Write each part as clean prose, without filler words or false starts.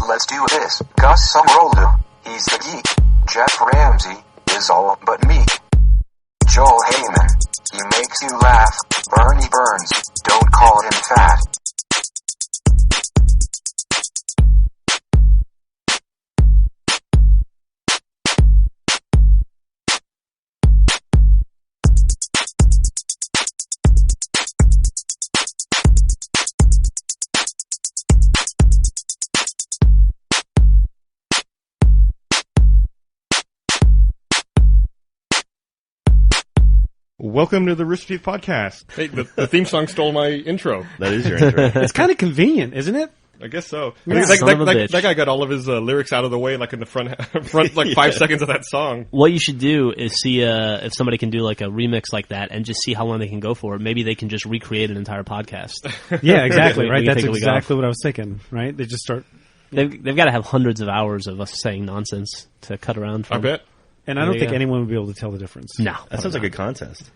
Let's do this. Gus Sumrolda, he's the geek. Jeff Ramsey is all but me. Joel Heyman, he makes you laugh. Bernie Burns, don't call him fat. Welcome to the Rooster Teeth podcast. Hey, the theme song stole my intro. That is your intro. It's kind of convenient, isn't it? I guess so. Yeah. I think that guy got all of his lyrics out of the way, like in the front like 5 seconds of that song. What you should do is see if somebody can do like a remix like that, and just see how long they can go for. Maybe they can just recreate an entire podcast. Yeah, exactly. Right. That's take a week exactly what I was thinking. Right. They just start. They've got to have hundreds of hours of us saying nonsense to cut around from. I bet. And I don't think anyone would be able to tell the difference. No, that sounds like a contest.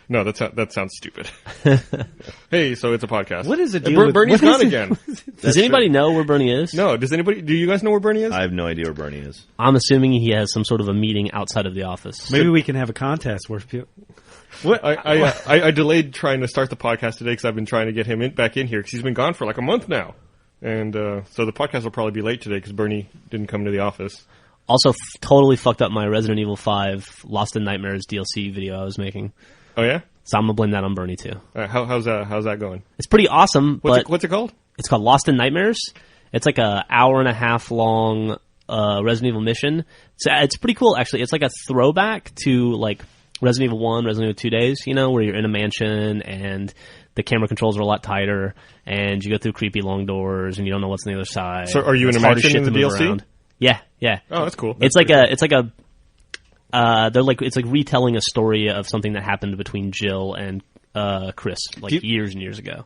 No, that sounds stupid. Hey, so it's a podcast. What is the deal with Bernie's gone again. Does anybody know where Bernie is? No, do you guys know where Bernie is? I have no idea where Bernie is. I'm assuming he has some sort of a meeting outside of the office. Maybe we can have a contest where people. What? I delayed trying to start the podcast today because I've been trying to get him back in here because he's been gone for like a month now. And so the podcast will probably be late today because Bernie didn't come to the office. Also, totally fucked up my Resident Evil 5 Lost in Nightmares DLC video I was making. Oh, yeah? So I'm going to blame that on Bernie, too. How's that going? It's pretty awesome. What's it called? It's called Lost in Nightmares. It's like an hour-and-a-half long Resident Evil mission. It's pretty cool, actually. It's like a throwback to like Resident Evil 1, Resident Evil 2 days, you know, where you're in a mansion and the camera controls are a lot tighter and you go through creepy long doors and you don't know what's on the other side. So are you in a mansion in the DLC? Around. Yeah. Oh, that's cool. It's like retelling a story of something that happened between Jill and Chris years and years ago.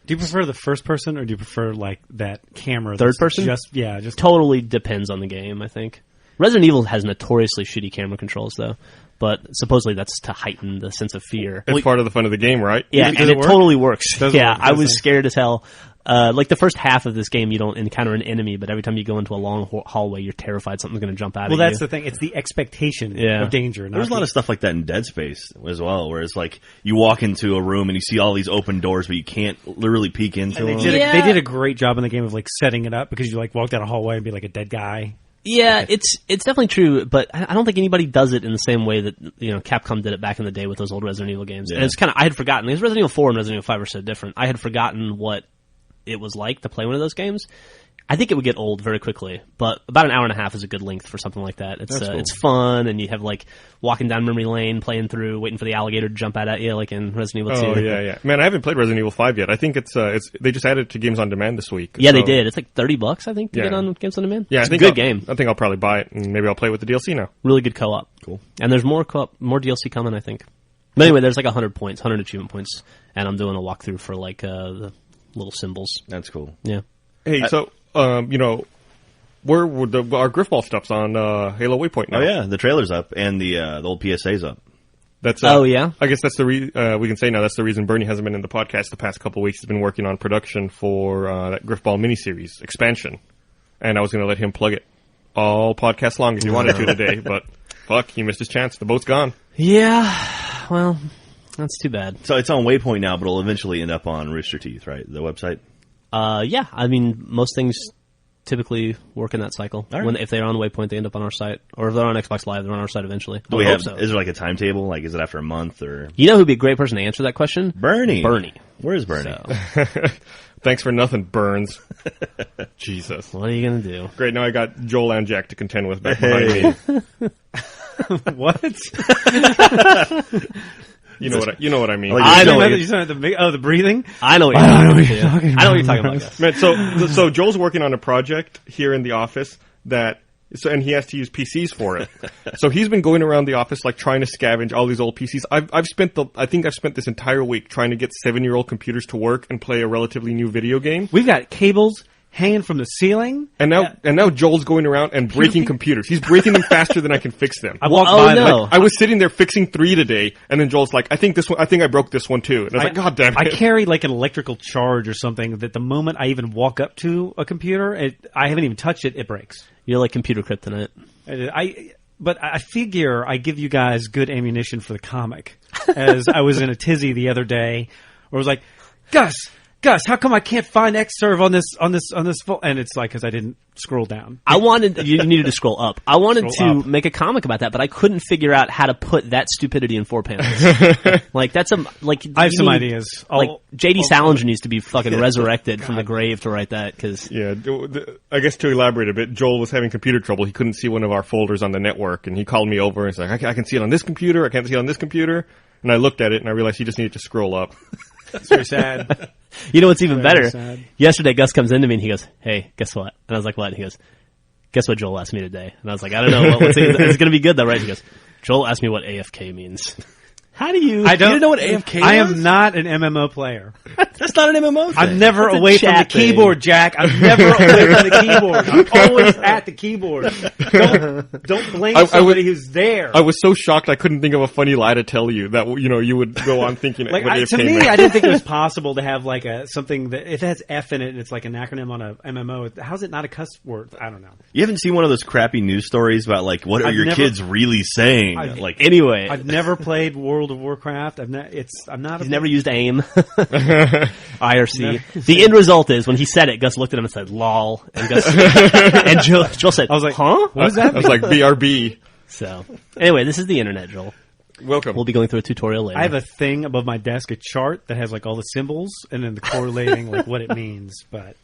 Do you prefer the first person or do you prefer like that camera? Third person? Just totally depends on the game, I think. Resident Evil has notoriously shitty camera controls though, but supposedly that's to heighten the sense of fear. It's part of the fun of the game, right? Yeah, and it totally works. Yeah, I was scared as hell. Like the first half of this game, you don't encounter an enemy, but every time you go into a long hallway, you're terrified something's going to jump out at you. Well, that's the thing. It's the expectation of danger. There's a lot of stuff like that in Dead Space as well, where it's like you walk into a room and you see all these open doors, but you can't literally peek into them. They did a great job in the game of like setting it up because you like walk down a hallway and be like a dead guy. Yeah, it's definitely true, but I don't think anybody does it in the same way that Capcom did it back in the day with those old Resident Evil games. Yeah. And it's I had forgotten because Resident Evil 4 and Resident Evil 5 are so different. I had forgotten what it was like to play one of those games. I think it would get old very quickly, but about an hour and a half is a good length for something like that. It's cool. It's fun, and you have like walking down memory lane, playing through, waiting for the alligator to jump out at you, like in Resident Evil 2. Oh yeah. Man, I haven't played Resident Evil 5 yet. I think it's they just added it to Games on Demand this week. Yeah, so. They did. It's like $30, I think, to get on Games on Demand. Yeah, it's a good game. I think I'll probably buy it, and maybe I'll play with the DLC now. Really good co-op. Cool. And there's more DLC coming, I think. But anyway, there's like 100 achievement points, and I'm doing a walkthrough for like the little symbols. That's cool. Yeah. Hey, so where would our Griffball stuff's on Halo Waypoint now? Oh yeah, the trailer's up and the old PSA's up. That's yeah. I guess that's we can say now that's the reason Bernie hasn't been in the podcast the past couple of weeks. He's been working on production for that Griffball miniseries expansion, and I was going to let him plug it all podcast long if he wanted to today, but fuck, he missed his chance. The boat's gone. Yeah, well, that's too bad. So it's on Waypoint now, but it'll eventually end up on Rooster Teeth, right? The website. Yeah, I mean most things typically work in that cycle. Right. If they're on Waypoint, they end up on our site. Or if they're on Xbox Live, they're on our site eventually. Is there like a timetable? Like, is it after a month or? You know who'd be a great person to answer that question? Bernie. Where is Bernie? So. Thanks for nothing, Burns. Jesus. What are you going to do? Great, now I got Joel and Jack to contend with back behind me. What? You know what I mean. I know what you're talking about. The breathing? I know what you're talking about. I know what you're talking about. Guys. Man, so Joel's working on a project here in the office and he has to use PCs for it. So he's been going around the office like trying to scavenge all these old PCs. I think I've spent this entire week trying to get 7-year-old computers to work and play a relatively new video game. We've got cables hanging from the ceiling. And now Joel's going around and breaking computers. He's breaking them faster than I can fix them. I walked Oh, by no. I was sitting there fixing 3 today, and then Joel's like, I think I broke this one too. And I was like, God damn it. I carry like an electrical charge or something that the moment I even walk up to a computer, I haven't even touched it, it breaks. You're like computer kryptonite. But I figure I give you guys good ammunition for the comic. As I was in a tizzy the other day, where I was like, Gus, how come I can't find Xserve on this phone? And it's like, because I didn't scroll down. You needed to scroll up. I wanted Scroll to up. make a comic about that, but I couldn't figure out how to put that stupidity in 4 panels. Like, that's I have some ideas. Like, J.D. Salinger needs to be fucking resurrected from the grave to write that, because... Yeah, I guess to elaborate a bit, Joel was having computer trouble. He couldn't see one of our folders on the network, and he called me over and said, I can see it on this computer, I can't see it on this computer. And I looked at it, and I realized he just needed to scroll up. It's very sad. You know what's even Very better? sad. Yesterday, Gus comes into me and he goes, "Hey, guess what?" And I was like, "What?" And he goes, "Guess what Joel asked me today?" And I was like, "I don't know. It's going to be good, though, right?" He goes, "Joel asked me what AFK means." How do you... You didn't know what AFK I was? am not an MMO player. That's not an MMO thing. I'm never That's a away from the chat thing. keyboard, Jack. I'm never away from the keyboard. I'm always at the keyboard. Don't blame somebody who's there. I was so shocked I couldn't think of a funny lie to tell you that, you would go on thinking Like what to AFK me, meant. I didn't think it was possible to have like something that if it has F in it and it's like an acronym on a MMO. How's it not a cuss word? I don't know. You haven't seen one of those crappy news stories about like what are I've your never- kids really saying? Like Anyway, I've never played World of Warcraft. I'm not. he's never used AIM. IRC. The end result is, when he said it, Gus looked at him and said, "Lol." And Gus and Joel said, I was like, "Huh?" What does that I was mean? like, BRB. So, anyway, this is the internet, Joel. Welcome. We'll be going through a tutorial later. I have a thing above my desk, a chart that has like all the symbols and then the correlating like what it means. But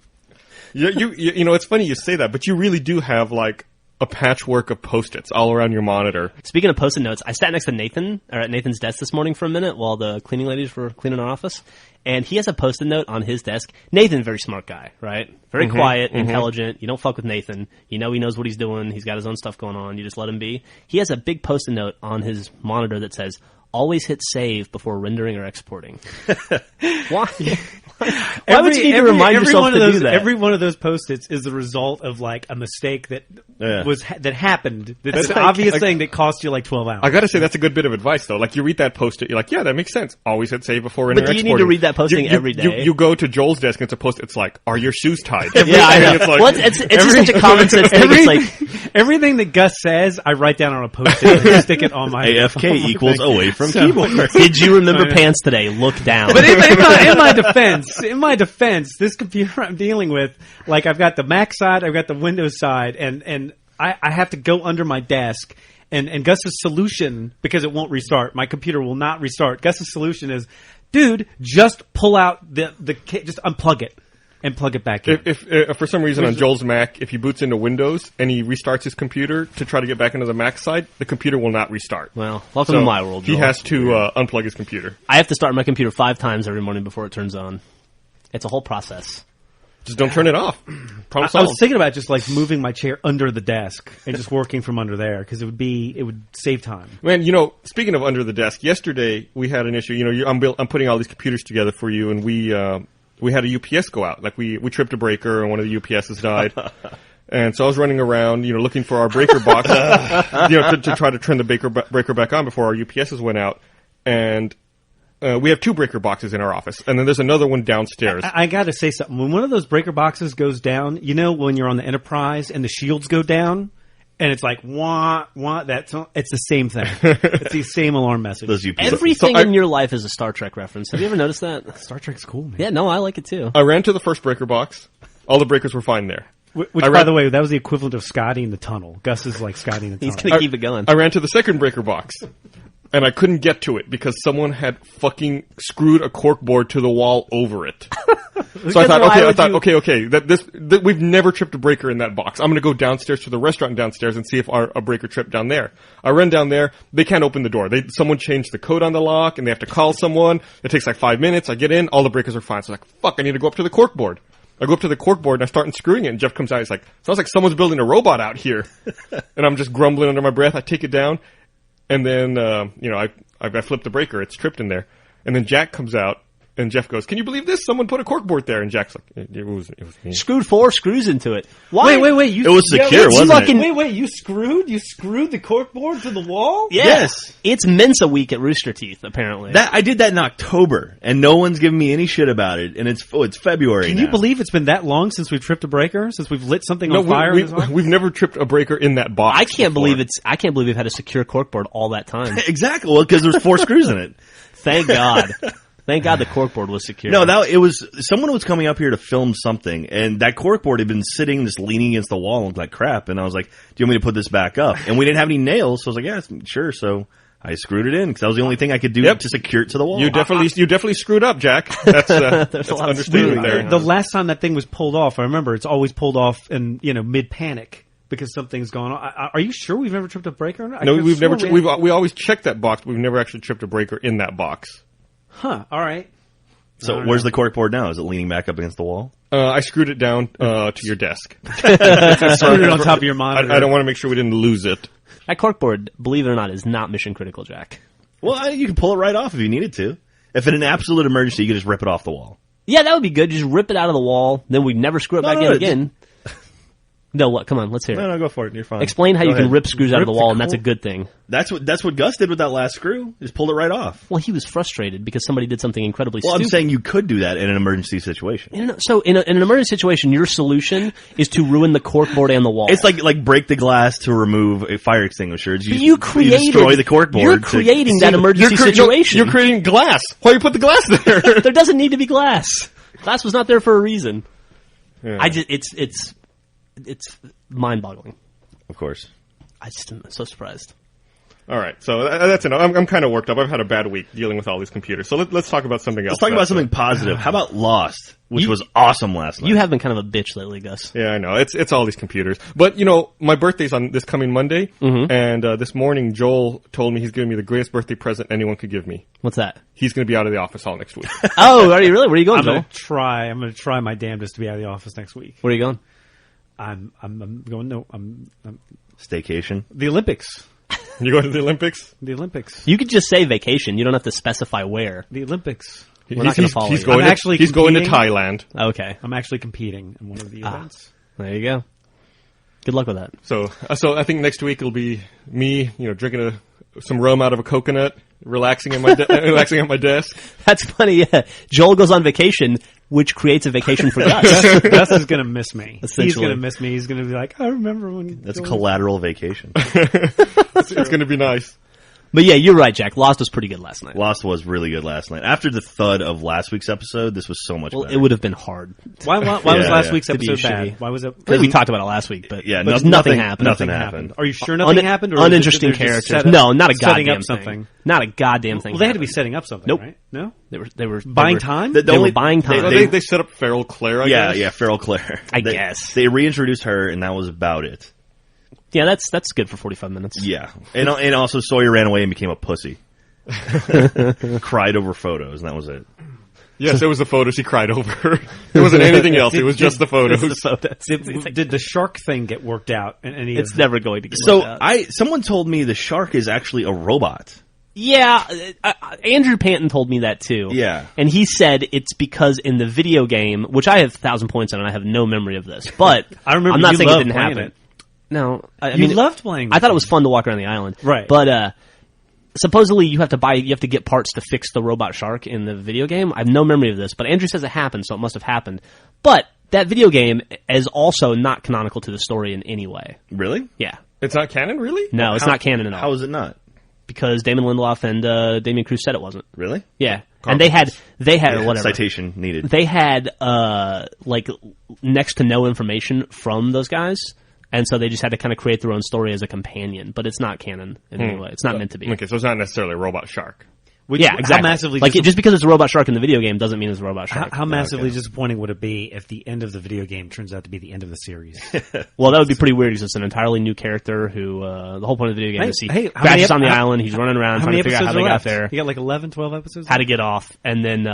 You know, it's funny you say that, but you really do have like a patchwork of Post-its all around your monitor. Speaking of Post-it notes, I sat next to at Nathan's desk this morning for a minute while the cleaning ladies were cleaning our office, and he has a Post-it note on his desk. Nathan, very smart guy, right? Very quiet, intelligent. You don't fuck with Nathan. You know he knows what he's doing. He's got his own stuff going on. You just let him be. He has a big Post-it note on his monitor that says, "Always hit save before rendering or exporting." Why? Why would you need to remind yourself to do that? Every one of those Post-its is the result of like a mistake that that happened. That's That's an like- obvious like- thing that cost you like 12 hours. I gotta say, that's a good bit of advice, though. Like, you read that Post-it, you're like, yeah, that makes sense. Always hit save before rendering do or you exporting. need to read that posting every day? You go to Joel's desk and it's a Post-it, it's like, are your shoes tied? Yeah, I know. It's like, Well, it's just such a common sense thing. It's like, everything that Gus says, I write down on a Post-it and stick it on my AFK on my equals thing. away from So- keyboard. did you remember pants today? Look down. But in my defense, this computer I'm dealing with, like I've got the Mac side, I've got the Windows side, and I have to go under my desk. And Gus's solution, because it won't restart, my computer will not restart. Gus's solution is, dude, just pull out just unplug it and plug it back in. If for some reason on Joel's Mac, if he boots into Windows and he restarts his computer to try to get back into the Mac side, the computer will not restart. Well, welcome to my world, He Joel. has to unplug his computer. I have to start my computer 5 times every morning before it turns on. It's a whole process. Just don't turn it off. Problem I solved. was thinking about just like moving my chair under the desk and just working from under there because it would save time. Man, speaking of under the desk, yesterday we had an issue. I'm putting all these computers together for you, and we had a UPS go out. Like we tripped a breaker, and one of the UPSs died. And so I was running around, looking for our breaker box, to try to turn the breaker back on before our UPSs went out. And we have 2 breaker boxes in our office, and then there's another one downstairs. I got to say something. When one of those breaker boxes goes down, when you're on the Enterprise and the shields go down, and it's like wah wah. It's the same thing. It's the same alarm message. Those UPS. Everything in your life is a Star Trek reference. Have you ever noticed that? Star Trek's cool, man. Yeah, no, I like it too. I ran to the first breaker box. All the breakers were fine there. Which, by the way, that was the equivalent of Scotty in the tunnel. Gus is like Scotty in the tunnel. He's going to keep it going. I ran to the second breaker box, and I couldn't get to it because someone had fucking screwed a corkboard to the wall over it. So I thought, okay. That we've never tripped a breaker in that box. I'm going to go downstairs to the restaurant downstairs and see if a breaker tripped down there. I run down there. They can't open the door. Someone changed the code on the lock, and they have to call someone. It takes like 5 minutes. I get in. All the breakers are fine. So I'm like, fuck, I need to go up to the corkboard. I go up to the corkboard and I start unscrewing it, and Jeff comes out. He's like, sounds like someone's building a robot out here. And I'm just grumbling under my breath. I take it down, and then I flip the breaker. It's tripped in there. And then Jack comes out, And Jeff goes, "Can you believe this? Someone put a corkboard there." And Jack's like, "It was me." Screwed 4 screws into it. Why? Wait. It was secure, wasn't it? Wait. You screwed the corkboard to the wall? Yeah. Yes. It's Mensa week at Rooster Teeth, apparently. I did that in October, and no one's giving me any shit about it. And it's February. Can now. you believe it's been that long since we've tripped a breaker? Since we've lit something on fire? We've never tripped a breaker in that box. I can't before. believe we've had a secure corkboard all that time. Exactly. Well, because there's 4 screws in it. Thank God. Thank God the corkboard was secure. No, someone was coming up here to film something, and that corkboard had been sitting just leaning against the wall and looked like crap. And I was like, "Do you want me to put this back up?" And we didn't have any nails, so I was like, "Yeah, sure." So I screwed it in because that was the only thing I could do to secure it to the wall. You definitely screwed up, Jack. That's a lot of understatement there. The last time that thing was pulled off, I remember it's always pulled off in mid panic because something's going on. Are you sure we've never tripped a breaker? No, we've never. We always checked that box, but we've never actually tripped a breaker in that box. Huh? All right. So where's the corkboard now? Is it leaning back up against the wall? I screwed it down to your desk. Screwed it on top of your monitor. I don't want to make sure we didn't lose it. That corkboard, believe it or not, is not mission critical, Jack. Well, you can pull it right off if you needed to. If in an absolute emergency, you could just rip it off the wall. Yeah, that would be good. Just rip it out of the wall, then we'd never screw it back in again. No, what? Come on, let's hear it. No, go for it. You're fine. Explain how you ahead. can rip screws out of the wall, and that's a good thing. That's what Gus did with that last screw. Just pulled it right off. Well, he was frustrated because somebody did something incredibly Well, stupid. I'm saying you could do that in an emergency situation. So in an emergency situation, your solution is to ruin the corkboard and the wall. It's like break the glass to remove a fire extinguisher. You destroy the corkboard. You're creating that emergency situation. You're creating glass. Why you put the glass there? There doesn't need to be glass. Glass was not there for a reason. Yeah. It's mind-boggling. Of course. I'm so surprised. All right, so that's enough. I'm kind of worked up. I've had a bad week dealing with all these computers. So let's talk about something else. Let's talk about something positive. How about Lost, which was awesome last night? You have been kind of a bitch lately, Gus. Yeah, I know. It's all these computers. But, my birthday's on this coming Monday, and this morning Joel told me he's giving me the greatest birthday present anyone could give me. What's that? He's going to be out of the office all next week. Oh, are you really? Where are you going, I'm Joel? going to try my damnedest to be out of the office next week. Where are you going? I'm going. No, I'm Staycation. the Olympics. You going to the Olympics? The Olympics. You could just say vacation. You don't have to specify where. The Olympics. We're not going to follow he's you. going I'm to, actually he's going to competing. Thailand. Okay. I'm actually competing in one of the events. There you go. Good luck with that. So I think next week it'll be me, drinking some rum out of a coconut, relaxing at my desk. That's funny, yeah. Joel goes on vacation, which creates a vacation for Gus. Gus is going to miss me. He's Essentially. going to miss me. He's going to be like, I remember when. That's collateral vacation. It's going to be nice. But yeah, you're right, Jack. Lost was pretty good last night. Lost was really good last night. After the thud of last week's episode, this was so much Well, better. it would have been hard. Why was Yeah, last yeah. week's To be episode shitty. bad? Why was it? I think we talked about it last week, but, Yeah, but no- nothing nothing- happened. nothing happened. Are you sure nothing happened? Or was it uninteresting they're just characters. No, not a setting goddamn up something. thing. Not a goddamn thing. Well, they had to be happened. setting up something, Nope. right? No? They were Buying time? The They only- were buying time. They set up Feral Claire, I Yeah, guess. yeah, Feral Claire. I They- guess. They reintroduced her, and that was about it. Yeah, that's good for 45 minutes. Yeah. And also Sawyer ran away and became a pussy. Cried over photos, and that was it. Yes, it was the photos he cried over. There wasn't anything else. It was just the photos. Did the shark thing get worked out? In any It's of never going to get So worked out. someone told me the shark is actually a robot. Yeah, Andrew Panton told me that too. Yeah. And he said it's because in the video game, which I have 1,000 points on, and I have no memory of this, but I remember I'm not you saying it loved didn't playing happen. it. No, I You mean, loved playing I the thought it was game. fun to walk around the island, Right. But supposedly you have to get parts to fix the robot shark in the video game. I have no memory of this, but Andrew says it happened, so it must have happened. But that video game is also not canonical to the story in any way. Really? Yeah. It's not canon, really? No, it's not canon at all. How is it not? Because Damon Lindelof and Damian Cruz said it wasn't. Really? Yeah. And they had or whatever. Citation needed. They had like next to no information from those guys, and so they just had to kind of create their own story as a companion. But it's not canon in any way. It's not meant to be. Okay, so it's not necessarily a robot shark. Yeah, exactly. How massively just because it's a robot shark in the video game doesn't mean it's a robot shark. How massively disappointing would it be if the end of the video game turns out to be the end of the series? Well, that would be pretty weird because it's an entirely new character who the whole point of the video game is he how many crashes on the ep- island. He's running around trying to figure out how they got there, You got like 11, 12 episodes? how to get off, and then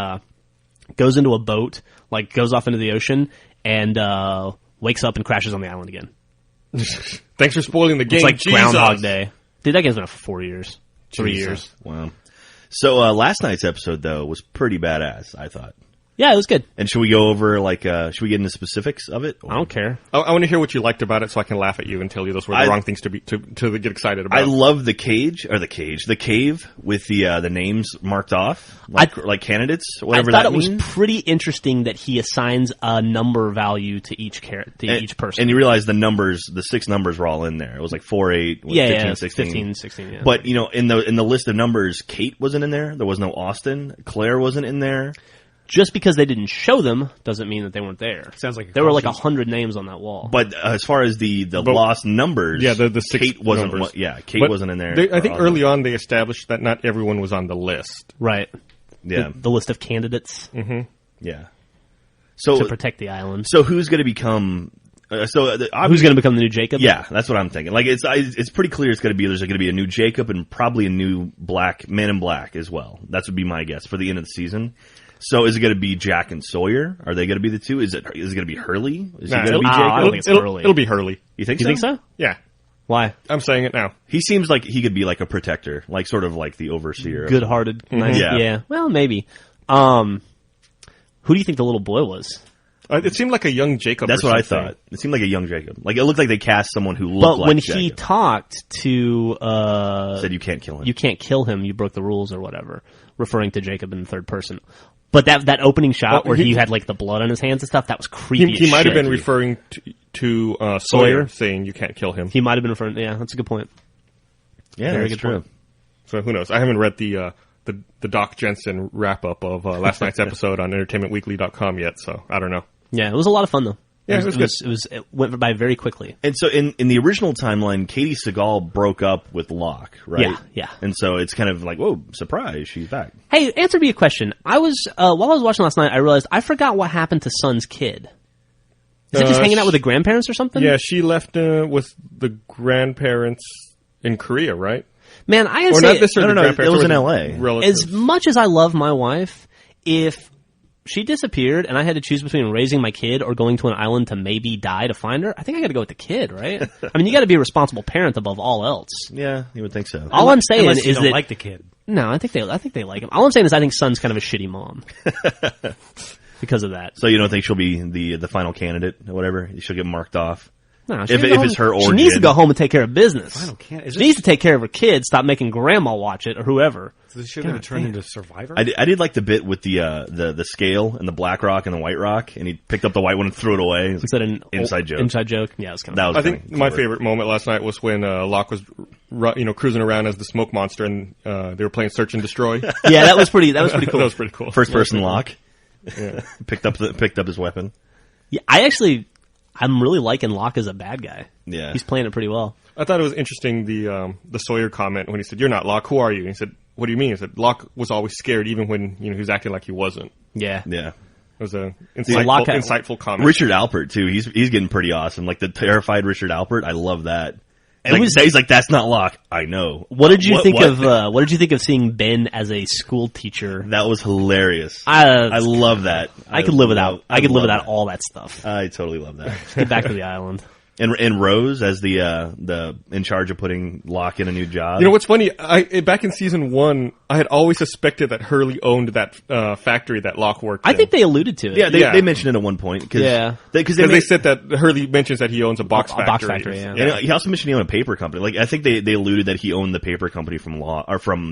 goes into a boat, like goes off into the ocean, and wakes up and crashes on the island again. Thanks for spoiling the game. It's like Jesus. Groundhog Day. Dude, that game's been out for 4 years. 3 years. Wow. So last night's episode though was pretty badass, I thought. Yeah, it was good. And should we go over should we get into specifics of it? Or? I don't care. I want to hear what you liked about it, so I can laugh at you and tell you those were the wrong things to get excited about. I love the cave with the names marked off, like candidates, whatever that means. I thought it was pretty interesting that he assigns a number value to each each person. And you realize the 6 numbers were all in there. It was like 4, 8, 15, 16. 15, 16, yeah. But in the list of numbers, Kate wasn't in there. There was no Austin. Claire wasn't in there. Just because they didn't show them doesn't mean that they weren't there. Sounds like there were like 100 names on that wall. But as far as the lost numbers, the 6 Kate wasn't. numbers. Kate wasn't in there. I think early on they established that not everyone was on the list. Right. Yeah. The list of candidates. Mm-hmm. Yeah. So to protect the island. So who's going to become? Who's going to become the new Jacob? Yeah, that's what I'm thinking. Like it's pretty clear there's going to be a new Jacob and probably a new Man in Black as well. That would be my guess for the end of the season. So is it going to be Jack and Sawyer? Are they going to be the two? Is it going to be Hurley? Is it going to be Jacob? I don't think it's Hurley. It'll be Hurley. You think You think so? Yeah. Why? I'm saying it now. He seems like he could be like a protector, like sort of like the overseer. Good-hearted. Nice. Yeah. Well, maybe. Who do you think the little boy was? It seemed like a young Jacob. That's what I thought. It seemed like a young Jacob. Like it looked like they cast someone who looked like But when Jacob. he talked to... said you can't kill him. You can't kill him, you broke the rules or whatever, referring to Jacob in the third person. But that opening shot where he had like the blood on his hands and stuff, that was creepy He might have shit. been referring to Sawyer, saying you can't kill him. He might have been referring... Yeah, that's a good point. Yeah, Very that's good true. point. So who knows? I haven't read the Doc Jensen wrap-up of last night's episode on entertainmentweekly.com yet, so I don't know. Yeah, it was a lot of fun, though. Yeah, it was It went by very quickly. And so in the original timeline, Katie Seagal broke up with Locke, right? Yeah. And so it's kind of like, whoa, surprise, she's back. Hey, answer me a question. I was while I was watching last night, I realized I forgot what happened to Son's kid. Is it just hanging out with the grandparents or something? Yeah, she left with the grandparents in Korea, right? Man, I gotta Or say, not necessarily no, the it grandparents. was or in the LA. relatives. as much as I love my wife, if she disappeared and I had to choose between raising my kid or going to an island to maybe die to find her, I think I got to go with the kid, right? I mean, you got to be a responsible parent above all else. Yeah, you would think so. All I'm saying Unless you is don't that like the kid. no, I think they like him. All I'm saying is I think Son's kind of a shitty mom because of that. So you don't think she'll be the final candidate or whatever? She'll get marked off? No, If it's her she origin. needs to go home and take care of business. Final candidate. She needs to take care of her kids. Stop making grandma watch it or whoever. So this shouldn't have turned into Survivor? I did like the bit with the scale and the black rock and the white rock, and he picked up the white one and threw it away. Is that an inside joke? Inside joke? Yeah, it was kind of. That was I think kinda my clever. favorite moment last night was when Locke was cruising around as the smoke monster, and they were playing Search and Destroy. Yeah, that was pretty. That was pretty cool. That was pretty cool. First person Locke. picked up his weapon. Yeah, I'm really liking Locke as a bad guy. Yeah. He's playing it pretty well. I thought it was interesting the Sawyer comment when he said, "You're not Locke. Who are you?" And he said, "What do you mean?" He said, "Locke was always scared, even when he was acting like he wasn't." Yeah. Yeah. It was a Locke- insightful comment. Richard Alpert too. He's getting pretty awesome. Like the terrified Richard Alpert. I love that. And It like, was- he's like, "That's not Locke." I know. What did you think what? of? What did you think of seeing Ben as a school teacher? That was hilarious. I I love that. I could live without. love- I could live love without all that stuff. I totally love that. Get back to the island. And Rose as the in charge of putting Locke in a new job. You know what's funny? Back in season 1, I had always suspected that Hurley owned that factory that Locke worked in. I think they alluded to it. Yeah, Yeah. they mentioned it at one point. Because Because they said that Hurley mentions that he owns a box factory. box factory, yeah. And he also mentioned he owned a paper company. Like I think they alluded that he owned the paper company from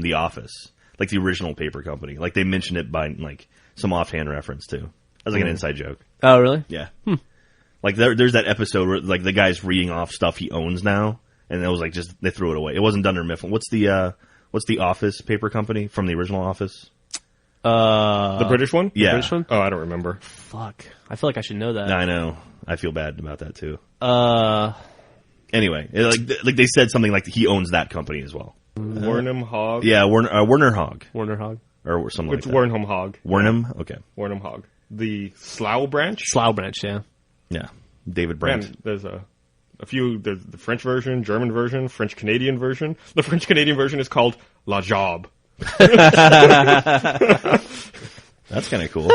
The Office, like the original paper company. Like they mentioned it by like some offhand reference too. That was like an inside joke. Oh, really? Yeah. Like there's that episode where like the guy's reading off stuff he owns now, and it was like just they threw it away. It wasn't Dunder Mifflin. What's the Office paper company from the original Office? The British one? Yeah. The British one? Oh, I don't remember. Fuck. I feel like I should know that. I know. I feel bad about that too. Uh, Anyway, like they said something like he owns that company as well. Warnham Hog? Yeah, Werner Hogg Warner Hog. or something like It's that. Warnham Hog. Wernham? Okay. Warnham Hog. The Slough branch? Slough branch, yeah. Yeah. David Brent. And there's a few. There's the French version, German version, French Canadian version. The French Canadian version is called La Job. That's kind of cool.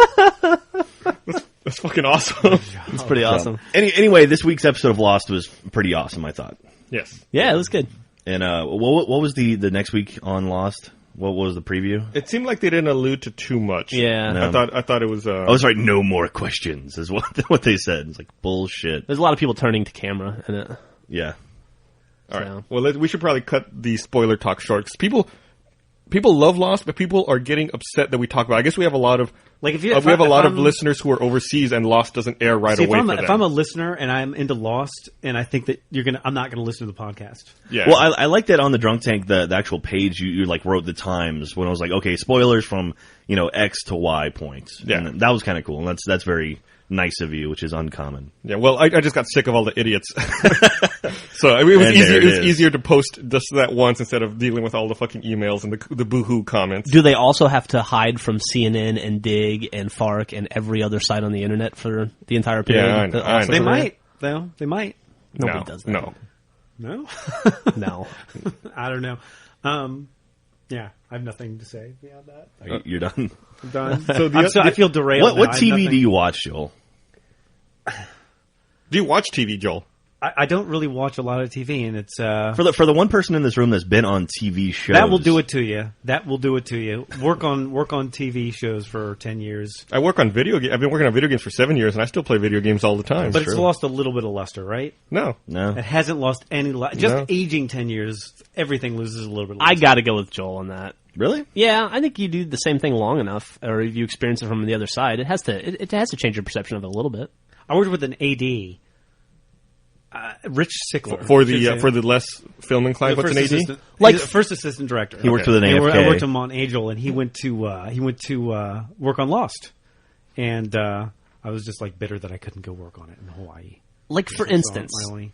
That's fucking awesome. It's pretty awesome. Anyway, this week's episode of Lost was pretty awesome, I thought. Yes. Yeah, it was good. And what was the next week on Lost? What was the preview? It seemed like they didn't allude to too much. Yeah. No. I thought it was. Oh, sorry. No more questions is what they said. It's like bullshit. There's a lot of people turning to camera in it. Yeah. All right. So. Well, we should probably cut the spoiler talk short, 'cause people love Lost, but people are getting upset that we talk about it. I guess we have a lot of Like we have a lot of listeners who are overseas, and Lost doesn't air right See, away for them. if I'm a listener and I'm into Lost, and I think that I'm not gonna listen to the podcast. Yeah. Well, I like that on the Drunk Tank, the actual page, you like wrote the times when I was like, okay, spoilers from, X to Y points. Yeah. And that was kind of cool. And that's very nice of you, which is uncommon. Yeah, well, I just got sick of all the idiots. So it was easier to post just that once instead of dealing with all the fucking emails and the boohoo comments. Do they also have to hide from CNN and Dig and FARC and every other site on the internet for the entire period? Yeah, I know. They might, though. They might. Nobody does that. No. No, No. I don't know. Yeah, I have nothing to say beyond that. You're done. I'm done. So I feel derailed. What now. TV do you watch, Joel? Do you watch TV, Joel? I don't really watch a lot of TV, and it's For the one person in this room that's been on TV shows. that will do it to you. That will do it to you. Work on TV shows for 10 years, I work on video games. I've been working on video games for 7 years, and I still play video games all the time. but it's lost a little bit of luster, right? No. No. It hasn't lost any. Just No. aging 10 years, everything loses a little bit of I luster. got to go with Joel on that. Really? Yeah, I think you do the same thing long enough, or if you experience it from the other side, it has to change your perception of it a little bit. I worked with an AD, Rich Sickler, For the less film inclined, what's an AD? Like- He's the first assistant director. He worked with an I AFK. worked him on Angel, and he went to work on Lost, and I was just like bitter that I couldn't go work on it in Hawaii. Like, for So instance, my only-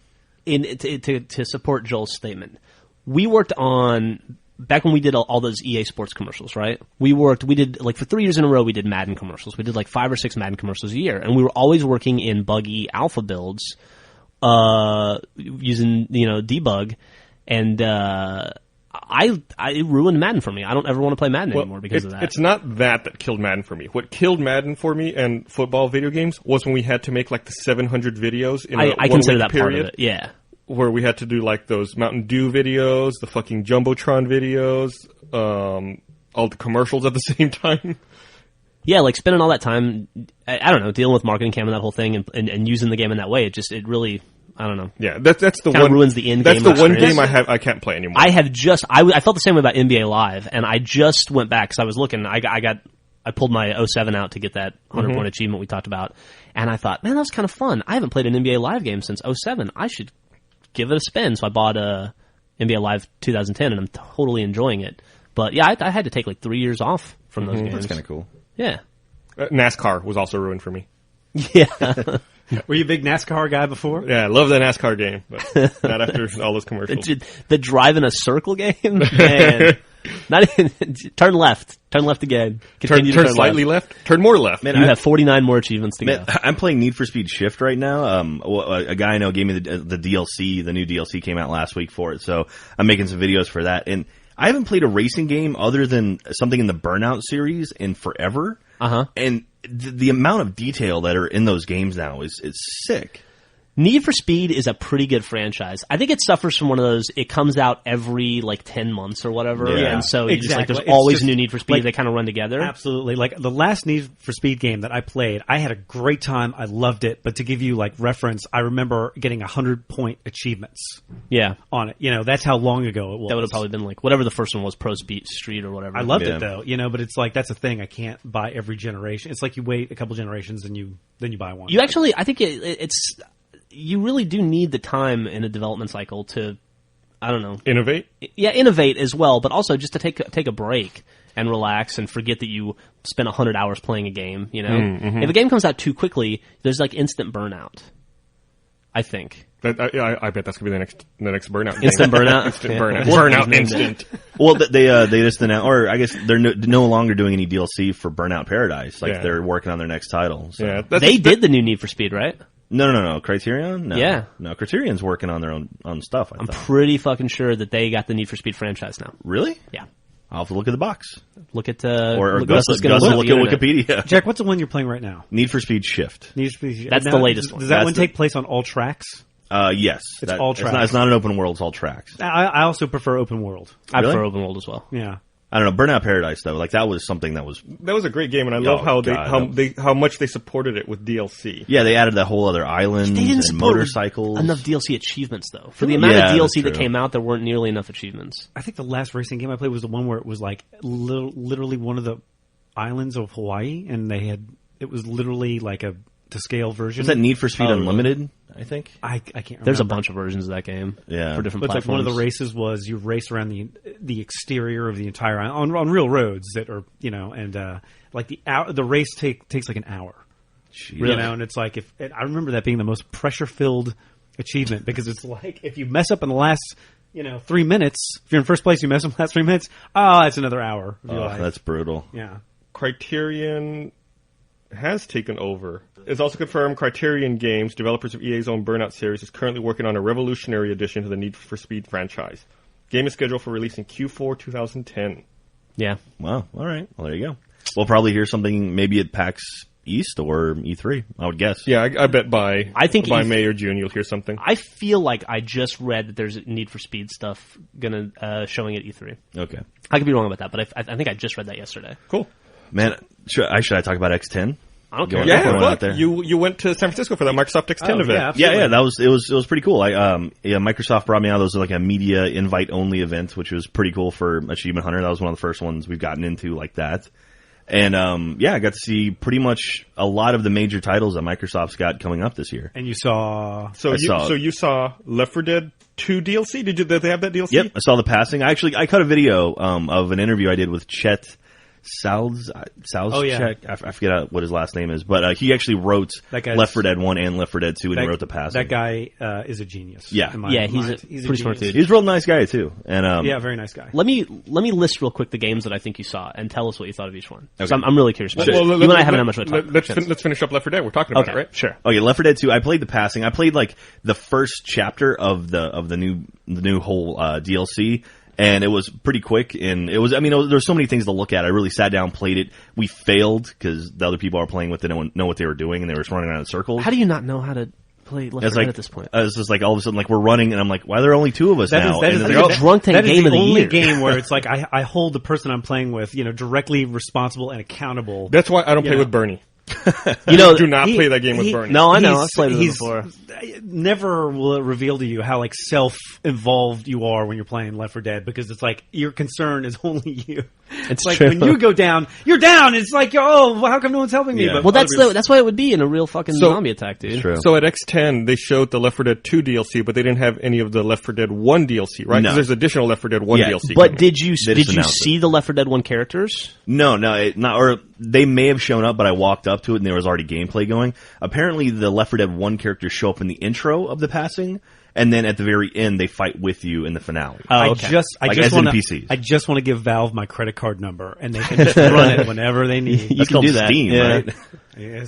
to support Joel's statement, we worked on, back when we did all those EA Sports commercials, right? We did, like, for 3 years in a row, we did Madden commercials. We did, like, 5 or 6 Madden commercials a year. And we were always working in buggy alpha builds, using, debug. And, it ruined Madden for me. I don't ever want to play Madden anymore because of that. It's not that killed Madden for me. What killed Madden for me and football video games was when we had to make like the 700 videos in a I consider that period, part of it, yeah. where we had to do like those Mountain Dew videos, the fucking Jumbotron videos, all the commercials at the same time. Yeah, like spending all that time, I don't know, dealing with marketing cam and that whole thing and using the game in that way, it really, I don't know. Yeah, that's the Kinda one ruins the in-game That's the one experience. game I can't play anymore. I felt the same way about NBA Live, and I just went back because I was looking. I pulled my 07 out to get that 100-point achievement we talked about, and I thought, man, that was kind of fun. I haven't played an NBA Live game since 07. I should give it a spin. So I bought NBA Live 2010, and I'm totally enjoying it. But yeah, I had to take like 3 years off from those games. That's kind of cool. Yeah. NASCAR was also ruined for me. Yeah. Were you a big NASCAR guy before? Yeah, I love the NASCAR game, but not after all those commercials. The drive in a circle game? Man. Not even, turn left again. Continue to turn slightly left. Turn more left. Man, You have 49 more achievements to go. I'm playing Need for Speed Shift right now. A guy I know gave me the DLC. The new DLC came out last week for it, so I'm making some videos for that. And I haven't played a racing game other than something in the Burnout series in forever. And the amount of detail that are in those games now is sick. Need for Speed is a pretty good franchise. I think it suffers from one of those, it comes out every like 10 months or whatever. Yeah. And so you just, like, there's It's always just, a new Need for Speed. like, They kind of run together. Absolutely. Like the last Need for Speed game that I played, I had a great time. I loved it. But to give you like reference, I remember getting 100-point achievements Yeah. on it. That's how long ago it was. That would have probably been like, whatever the first one was, Pro Speed Street or whatever. I loved Yeah. it though, but it's like that's a thing I can't buy every generation. It's like you wait a couple generations and then you buy one. You actually, I think it's, you really do need the time in a development cycle to, I don't know. Innovate. Yeah, innovate as well, but also just to take a break and relax and forget that you spent 100 hours playing a game, If a game comes out too quickly, there's like instant burnout, I think. I bet that's gonna be the next burnout. Instant game. burnout? Instant Yeah. burnout. Well, Burnout named instant. Well, they just announced, or I guess they're no longer doing any DLC for Burnout Paradise. Like they're working on their next title. So. Yeah, They did the new Need for Speed, right? No. Criterion? No. Yeah. No, Criterion's working on their own stuff, I I'm thought. pretty fucking sure that they got the Need for Speed franchise now. Really? Yeah. I'll have to look at the box. Look at Or look, Gus Gus is gonna will look look at at the internet. Wikipedia. Jack, what's the one you're playing right now? Need for Speed Shift. Need for Speed. That's the latest one. Does that That's one the- take place on all tracks? Yes. It's all It's tracks. not an open world, it's all tracks. I also prefer open world. I Really? prefer open world as well. Yeah. I don't know, Burnout Paradise though, like that was something that was a great game, and I love how much they supported it with DLC. Yeah, they added that whole other island and motorcycles. Enough DLC achievements though. For the amount of DLC that came out, there weren't nearly enough achievements. I think the last racing game I played was the one where it was like literally one of the islands of Hawaii, and it was literally like a to scale version. Was that Need for Speed Unlimited? I think I can't remember. There's a bunch of versions of that game. For different platforms. Like one of the races was you race around the exterior of the entire island on real roads that are and like the race takes like an hour. Jeez. And it's like I remember that being the most pressure filled achievement because it's like if you mess up in the last 3 minutes, if you're in first place, you mess up in the last 3 minutes. Oh, that's another hour. That's brutal. Yeah. Criterion has taken over. It's also confirmed Criterion Games, developers of EA's own Burnout series, is currently working on a revolutionary addition to the Need for Speed franchise. Game is scheduled for release in Q4 2010. Yeah. Wow. All right. Well, there you go. We'll probably hear something maybe at PAX East or E3, I would guess. Yeah, I bet by May or June you'll hear something. I feel like I just read that there's Need for Speed stuff showing at E3. Okay. I could be wrong about that, but I think I just read that yesterday. Cool. Man, should I talk about X10? I don't care. Yeah, look, you went to San Francisco for that Microsoft X10 event. Yeah, it was pretty cool. Microsoft brought me out. Those were like a media invite only event, which was pretty cool for Achievement Hunter. That was one of the first ones we've gotten into like that. And I got to see pretty much a lot of the major titles that Microsoft's got coming up this year. And you saw you saw Left 4 Dead 2 DLC? Did they have that DLC? Yep, I saw the passing. I cut a video of an interview I did with Chet Salzchek. I forget what his last name is, but he actually wrote Left 4 Dead 1 and Left 4 Dead 2, and he wrote the passing. That guy is a genius. Yeah, he's a pretty smart dude. He's a real nice guy too, and very nice guy. Let me list real quick the games that I think you saw, and tell us what you thought of each one. Okay. So I'm really curious. About you and I haven't had much time. Let's finish up Left 4 Dead. We're talking about it, right? Sure. Okay, Left 4 Dead 2. I played the passing. I played like the first chapter of the new whole DLC. And it was pretty quick, and there's so many things to look at. I really sat down, played it. We failed because the other people are playing with it didn't know what they were doing, and they were just running around in circles. How do you not know how to play Left 4 Dead at this point? It's just like all of a sudden, like we're running, and I'm like, why are there only two of us now? That is the drunk tank game of the year. Game where it's like I hold the person I'm playing with, directly responsible and accountable. That's why I don't play with Bernie. Do not play that game with Bernie. No, I know. I've played with him before. Never will it reveal to you how like self-involved you are when you're playing Left 4 Dead because it's like your concern is only you. It's like true. When you go down, you're down. It's like, how come no one's helping me? Yeah. But that's why it would be in a real fucking zombie attack, dude. True. So at X10, they showed the Left 4 Dead 2 DLC, but they didn't have any of the Left 4 Dead 1 DLC, right? No. Because there's additional Left 4 Dead 1 DLC. But did you see the Left 4 Dead 1 characters? No, or they may have shown up, but I walked up to it and there was already gameplay going. Apparently, the Left 4 Dead 1 characters show up in the intro of the passing, and then at the very end, they fight with you in the finale. I just want to give Valve my credit card number, and they can just run it whenever they need. You can do that. Steam, right? Yeah,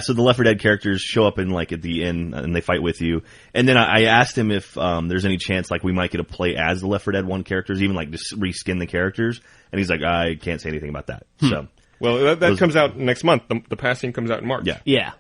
so the Left 4 Dead characters show up in like at the end, and they fight with you. And then I asked him if there's any chance like we might get to play as the Left 4 Dead 1 characters, even like just reskin the characters. And he's like, I can't say anything about that. So. Well, that comes out next month. The passing comes out in March. Yeah.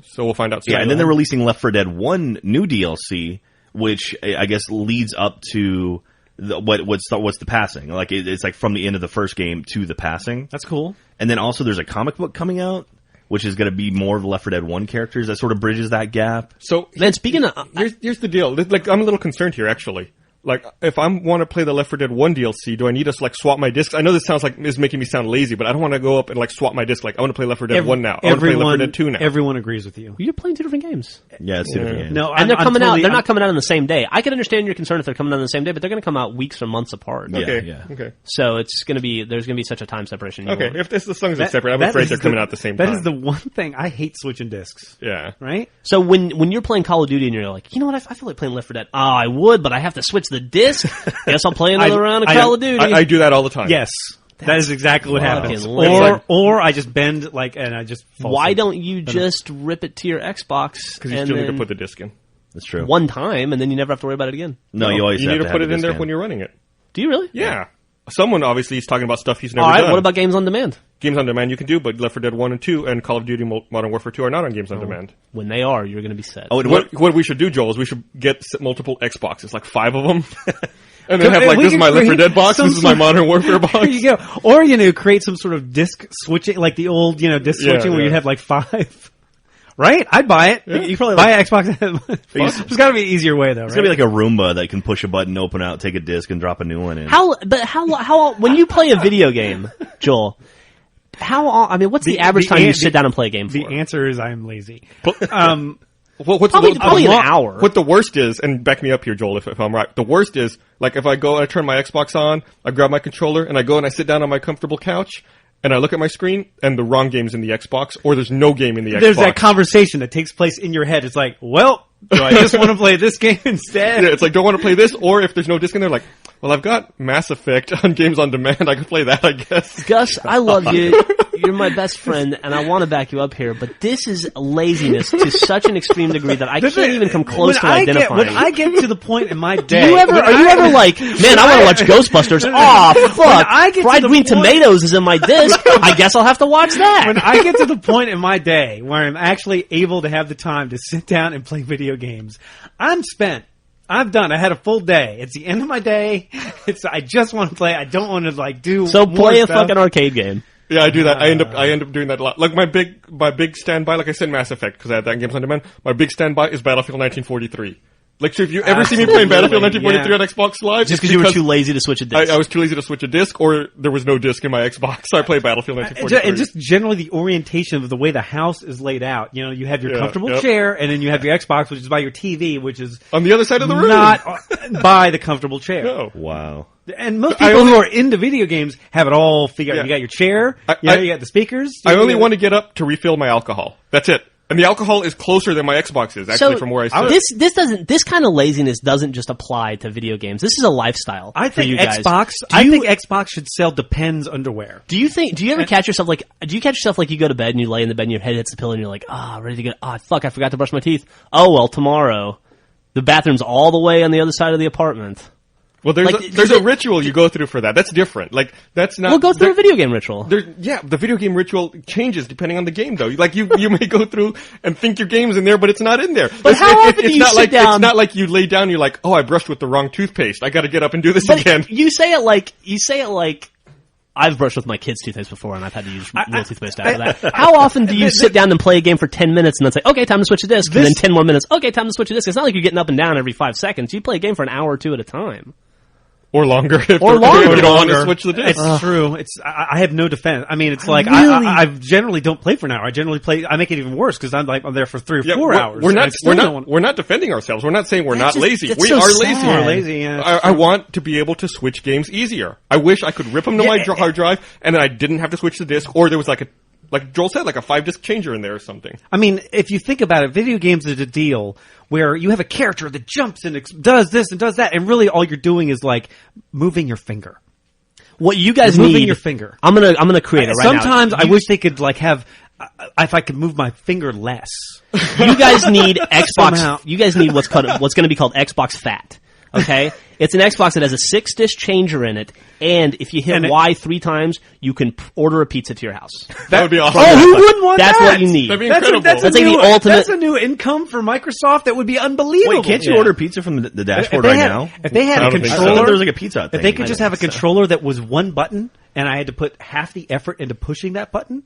So we'll find out soon. Yeah, and then they're releasing Left 4 Dead 1 new DLC, which I guess leads up to what's the passing. Like it's like from the end of the first game to the passing. That's cool. And then also there's a comic book coming out, which is going to be more of the Left 4 Dead 1 characters. That sort of bridges that gap. So, man, speaking of, here's the deal. Like, I'm a little concerned here, actually. Like, if I want to play the Left 4 Dead 1 DLC, do I need to like swap my discs? I know this is making me sound lazy, but I don't want to go up and like swap my disc. Like, I want to play Left 4 Dead 1 now. I want to play Left 4 Dead 2 now. Everyone agrees with you. You're playing two different games. Yeah, it's two different games. No, and they're coming out. They're not coming out on the same day. I can understand your concern if they're coming out on the same day, but they're going to come out weeks or months apart. Okay. So there's going to be such a time separation. Okay, if as long as it's separate, I'm afraid they're coming out at the same time. That is the one thing I hate switching discs. Yeah. Right. So when you're playing Call of Duty and you're like, you know what, I feel like playing Left 4 Dead. Oh, I would, but I have to switch the disc. Guess I'll play another round of Call of Duty. I do that all the time. Yes. That is exactly what happens. Or I just bend and I just fall Why don't you just rip it to your Xbox? Because you still need to put the disc in. That's true. One time, and then you never have to worry about it again. No, you always need have to put it in there when you're running it. Do you really? Yeah. Someone obviously is talking about stuff he's never done. All right, what about games on demand? Games on demand you can do, but Left 4 Dead 1 and 2 and Call of Duty Modern Warfare 2 are not on games on demand. When they are, you're going to be set. What we should do, Joel, is we should get multiple Xboxes, like 5 of them. And then have like, this is my Left 4 Dead box, this is my Modern Warfare box. There you go. Or, create some sort of disc switching, like the old, disc switching where you have like 5. Right? I'd buy it. Yeah. You probably buy an Xbox. There's got to be an easier way, though, It's right? going to be like a Roomba that can push a button, open out, take a disc, and drop a new one in. How when you play a video game, Joel, what's the average time you sit down and play a game for? The answer is I'm lazy. What's Probably an hour. What the worst is, and back me up here, Joel, if I'm right. The worst is, like, if I go and I turn my Xbox on, I grab my controller, and I go and I sit down on my comfortable couch, and I look at my screen, and the wrong game's in the Xbox, or there's no game in the Xbox. There's that conversation that takes place in your head. It's like, well, do I just want to play this game instead? Yeah, it's like, do I want to play this? Or if there's no disc in there, like, well, I've got Mass Effect on Games on Demand. I can play that, I guess. Gus, I love you. You're my best friend, and I want to back you up here, but this is laziness to such an extreme degree that I can't even come close to identifying. When I get to the point in my day... Are you ever like, man, I want to watch Ghostbusters. Aw, fuck. Fried green tomatoes is in my disc. I guess I'll have to watch that. When I get to the point in my day where I'm actually able to have the time to sit down and play video games, I'm spent. I'm done. I had a full day. It's the end of my day. I just want to play. I don't want to do So play more a stuff. fucking arcade game. Yeah, I do that. I end up doing that a lot. Like my big standby, like I said, Mass Effect, because I had that in Games on Demand. My big standby is Battlefield 1943. Like, so if you ever see me playing Battlefield 1943 on Xbox Live, just because you were too lazy to switch a disc. I was too lazy to switch a disc, or there was no disc in my Xbox, so I play Battlefield 1943. And just generally the orientation of the way the house is laid out. You have your comfortable chair, and then you have your Xbox, which is by your TV, which is on the other side of the room, not by the comfortable chair. No. Wow. And most people who are into video games have it all figured out. You got your chair, you got the speakers. I only want to get up to refill my alcohol. That's it. And the alcohol is closer than my Xbox is, actually, from where I sit. This kind of laziness doesn't just apply to video games. This is a lifestyle. I think for you guys. I think Xbox should sell Depends underwear. Do you ever catch yourself like you go to bed and you lay in the bed and your head hits the pillow and you're like, ready to go, fuck, I forgot to brush my teeth. Oh, well, tomorrow. The bathroom's all the way on the other side of the apartment. Well, there's a ritual you go through for that. That's different. Like, that's not... We'll go through a video game ritual. The video game ritual changes depending on the game, though. Like, you may go through and think your game's in there, but it's not in there. But how often do you sit down... It's not like you lay down and you're like, I brushed with the wrong toothpaste. I gotta get up and do this again. You say it like... I've brushed with my kids' toothpaste before, and I've had to use real toothpaste after that. How often do you sit down and play a game for 10 minutes and then say, okay, time to switch the disc, and then 10 more minutes, okay, time to switch the disc? It's not like you're getting up and down every 5 seconds. You play a game for an hour or two at a time. Or longer. If you don't want to switch the disc. It's true. I have no defense. I mean, it's like, I generally don't play for an hour. I make it even worse because I'm there for 3 or 4 hours. We're not defending ourselves. We're not saying we're not lazy. We are lazy. We're lazy, yeah. I want to be able to switch games easier. I wish I could rip them to my hard drive and then I didn't have to switch the disc, or there was like Joel said, like a 5-disc changer in there or something. I mean, if you think about it, video games is a deal where you have a character that jumps and does this and does that, and really all you're doing is like moving your finger. What you guys moving need... your finger. I'm gonna create it right now. Sometimes I wish they could like have... if I could move my finger less. You guys need Xbox... Somehow. You guys need what's going to be called Xbox Fat. Okay? It's an Xbox that has a 6-disc changer in it, and if you hit Y 3 times, you can order a pizza to your house. That would be awesome. Oh, who wouldn't want That's that? What you need. That'd be incredible. That's like the ultimate... That's a new income for Microsoft that would be unbelievable. Wait, can't you order pizza from the dashboard now? If they had a controller... There was like a Pizza Hut thing. If they could just have a controller that was one button, and I had to put half the effort into pushing that button,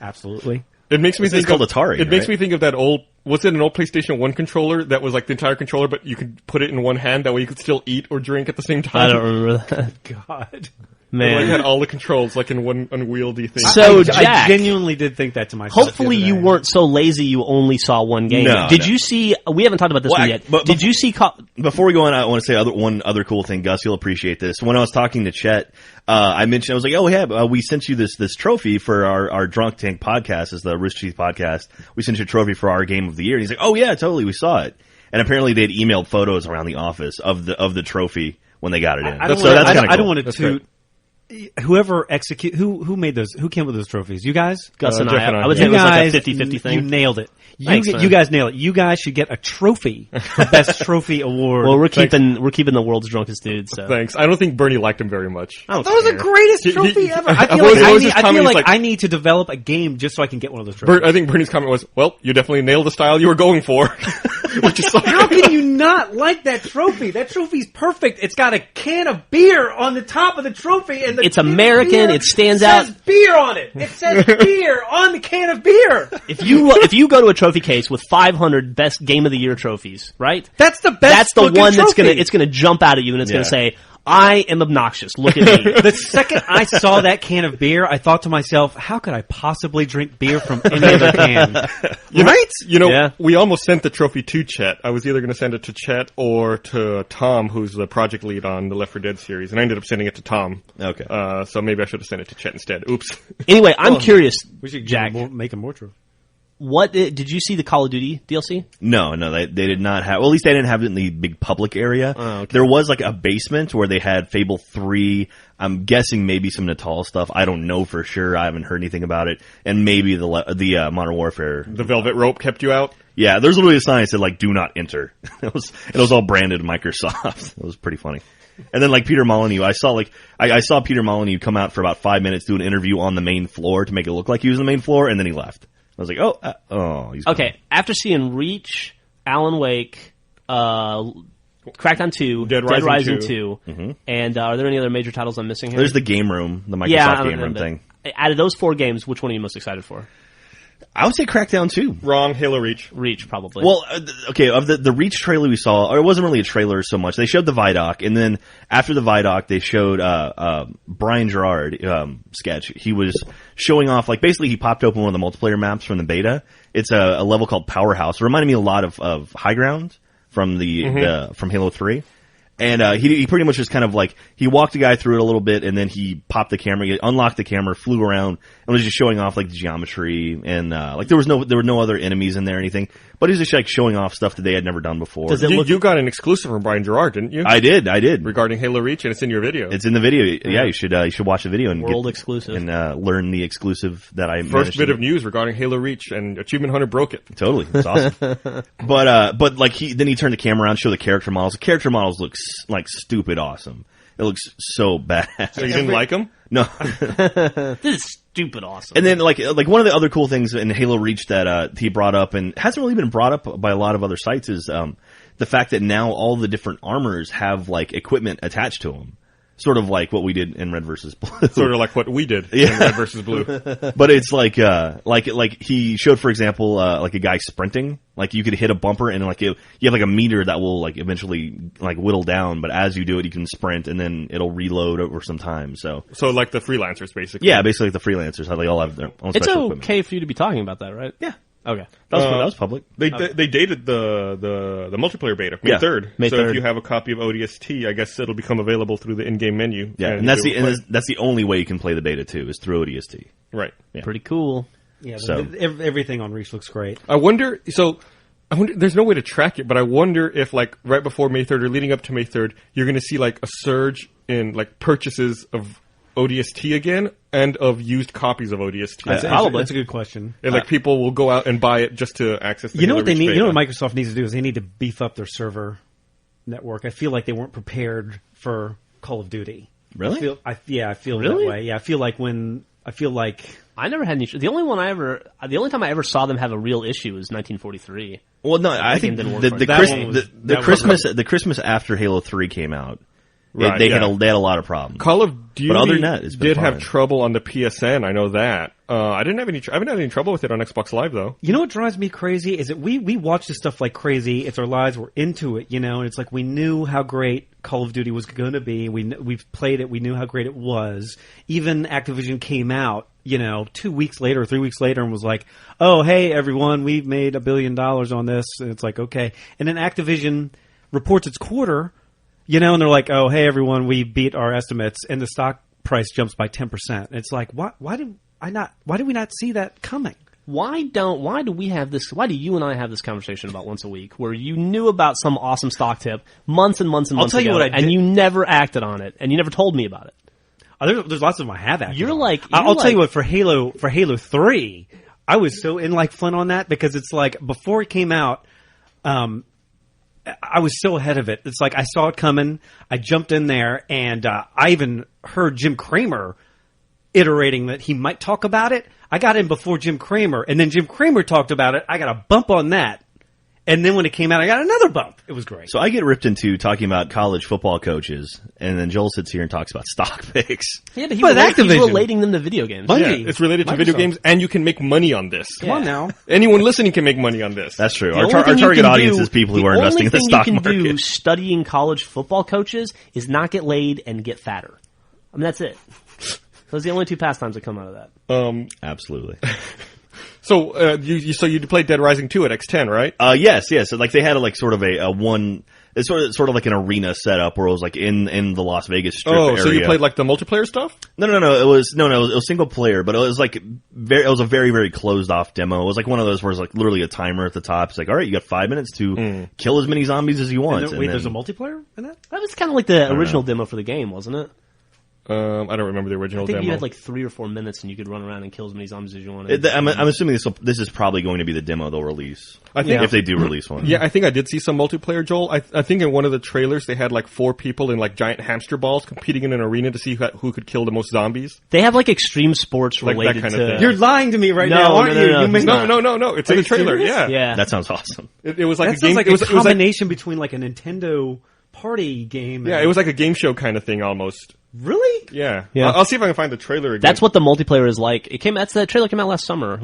absolutely. It makes me think called Atari. It makes me think of that old. Was it an old PlayStation 1 controller that was like the entire controller, but you could put it in one hand? That way you could still eat or drink at the same time. I don't remember that. God. Man. It had all the controls like in one unwieldy thing. So, I Jack, genuinely did think that to myself. Hopefully you weren't so lazy you only saw one game. Did you see... We haven't talked about this one yet. Did you see... Before we go on, I want to say one other cool thing. Gus, you'll appreciate this. When I was talking to Chet, I was like, oh, yeah, we sent you this trophy for our Drunk Tank podcast. It's the Rooster Teeth podcast. We sent you a trophy for our game of the year. And he's like, oh, yeah, totally, we saw it. And apparently they'd emailed photos around the office of the trophy when they got it in. I don't want to toot whoever who made those, who came up with those trophies? You guys? Gus and Jeff I. and I. I would say You it was guys, like a 50-50 thing. You nailed it. Thanks, man. You guys nailed it. You guys should get a trophy for best trophy award. Well, we're keeping the world's drunkest dude. So Thanks. I don't think Bernie liked him very much. I don't that was the care. greatest He- trophy he- ever. I I've feel always- like, always his comment was like- I need to develop a game just so I can get one of those trophies. I think Bernie's comment was, well, you definitely nailed the style you were going for. Which is like, How can you not like that trophy? That trophy's perfect. It's got a can of beer on the top of the trophy, and It's can of American. beer It stands says out. beer on it. It says beer on the can of beer. If you go to a trophy case with 500 best game of the year trophies, right? That's the best. That's the looking one that's trophy. gonna jump out at you and it's Yeah. gonna say, "I am obnoxious. Look at me." The second I saw that can of beer, I thought to myself, how could I possibly drink beer from any other can? Right? Yeah. We almost sent the trophy to Chet. I was either going to send it to Chet or to Tom, who's the project lead on the Left 4 Dead series, and I ended up sending it to Tom. Okay. So maybe I should have sent it to Chet instead. Oops. Anyway, I'm curious, We should Jack. make him more true. What did you see the Call of Duty DLC? No, they did not have. Well, at least they didn't have it in the big public area. Oh, okay. There was like a basement where they had Fable 3. I'm guessing maybe some Natal stuff. I don't know for sure. I haven't heard anything about it. And maybe the Modern Warfare. The velvet rope kept you out? Yeah, there's literally a sign that said like "Do not enter." It was all branded Microsoft. It was pretty funny. And then like Peter Molyneux, I saw Peter Molyneux come out for about 5 minutes, do an interview on the main floor to make it look like he was on the main floor, and then he left. I was like, he's gone. Okay, after seeing Reach, Alan Wake, Crackdown 2, Dead Rising 2. And are there any other major titles I'm missing here? There's the game room, the Microsoft yeah, game room thing. Out of those 4 games, which one are you most excited for? I would say Crackdown 2. Wrong. Halo Reach. Reach, probably. Well, okay, of the Reach trailer we saw, or it wasn't really a trailer so much. They showed the Vidoc, and then after the Vidoc, they showed Brian Gerard sketch. He was showing off, like, basically he popped open one of the multiplayer maps from the beta. It's a level called Powerhouse. It reminded me a lot of High Ground from from Halo 3. And he pretty much just kind of like, he walked the guy through it a little bit, and then he popped the camera, he unlocked the camera, flew around, and was just showing off like the geometry, and like there were no other enemies in there or anything, but he was just like showing off stuff that they had never done before. Does it look? You got an exclusive from Brian Gerard, didn't you? I did. Regarding Halo Reach, and it's in your video. It's in the video. Yeah, you should watch the video and World exclusive. and learn the exclusive that I First managed bit to of news regarding Halo Reach, and Achievement Hunter broke it. Totally, it's awesome. But like then he turned the camera around, show the character models. The character models look like stupid awesome. It looks so bad. So you didn't like him? No. This is stupid awesome. And then like one of the other cool things in Halo Reach that he brought up and hasn't really been brought up by a lot of other sites is the fact that now all the different armors have like equipment attached to them. Sort of like what we did in Red versus Blue. Sort of like what we did in Red versus Blue. But it's like he showed, for example, like a guy sprinting. Like you could hit a bumper and like you have like a meter that will like eventually like whittle down. But as you do it, you can sprint and then it'll reload over some time. So like the freelancers, basically. yeah, basically like the freelancers, how they all have their own it's special okay equipment. for you to be talking about that, right? Yeah, Okay. that was public. They dated the multiplayer beta, May Yeah, 3rd. May so 3rd. if you have a copy of ODST, I guess it'll become available through the in-game menu. Yeah, and that's you'll play. that's the only way you can play the beta too is through ODST. Right. Yeah. Pretty cool. Yeah, So- everything on Reach looks great. I wonder, there's no way to track it, but I wonder if, like, right before May 3rd or leading up to May 3rd, you're going to see, like, a surge in, like, purchases of ODST again and of used copies of ODST. That's a good question. And, like, people will go out and buy it just to access the You know Halo what they Reach need? beta. You know what Microsoft needs to do is they need to beef up their server network. I feel like they weren't prepared for Call of Duty. Really? I feel Really? that way. Yeah, I feel like I never had any. The only time I ever saw them have a real issue was 1943. Well, no, I think didn't work the for the, it. Chris, That one was- the, the that was Christmas rough. the Christmas after Halo 3 came out, Right, they yeah. had a lot of problems. Call of Duty other than that, it's been did have fine. trouble on the PSN. I know that. I haven't had any trouble with it on Xbox Live though. You know what drives me crazy is that we watch this stuff like crazy. It's our lives. We're into it, you know. And it's like we knew how great Call of Duty was going to be. We've played it. We knew how great it was. Even Activision came out, 2 weeks later or 3 weeks later and was like, "Oh, hey everyone, we've made $1 billion on this." And it's like, okay. And then Activision reports its quarter, and they're like, "Oh, hey everyone, we beat our estimates," and the stock price jumps by 10%. It's like, why did we not see that coming? Why do we have this? Why do you and I have this conversation about once a week, where you knew about some awesome stock tip months and months and months tell you ago, what I did. and you never acted on it, and you never told me about it? There's lots of them I have acted. You're on. like- I'll tell like- you what. For Halo 3, I was so in like Flint on that because it's like before it came out, I was so ahead of it. It's like I saw it coming. I jumped in there, and I even heard Jim Cramer iterating that he might talk about it. I got in before Jim Cramer, and then Jim Cramer talked about it. I got a bump on that. And then when it came out, I got another bump. It was great. So I get ripped into talking about college football coaches, and then Joel sits here and talks about stock picks. Yeah, but he's Activision. relating them to video games. Bungie. Yeah, it's related to video Microsoft. games, and you can make money on this. Come on now. Anyone listening can make money on this. That's true. The Our, only our thing you target can audience do- is people who are investing in the stock only thing you can do market. studying college football coaches is not get laid and get fatter. I mean, that's it. Those are the only two pastimes that come out of that. Absolutely. So you played Dead Rising 2 at X10, right? Yes. So, like they had sort of a one. It's sort of like an arena setup where it was like in the Las Vegas Strip area. So you played like the multiplayer stuff? No. It was single player, but it was like it was a very, very closed off demo. It was like one of those where it's like literally a timer at the top. It's like, all right, you got 5 minutes to kill as many zombies as you want. And then, wait, there's a multiplayer in that? That was kind of like the original demo for the game, wasn't it? I don't remember the original I think demo. you had like 3 or 4 minutes and you could run around and kill as many zombies as you wanted. I'm assuming this is probably going to be the demo they'll release. I think if they do release one. Yeah, I think I did see some multiplayer, Joel. I think in one of the trailers they had like 4 people in like giant hamster balls competing in an arena to see who could kill the most zombies. They have like extreme sports Like that related kind of to. thing. You're lying to me right No, now, aren't no, you? no, You he's make- No. It's in the trailer. serious? Yeah. Yeah. That sounds awesome. It was like That a game. sounds like it was a like- combination between like a Nintendo party game. yeah, it was like a game show kind of thing almost. Really? Yeah. Yeah. I'll see if I can find the trailer again. That's what the multiplayer is like. That trailer came out last summer.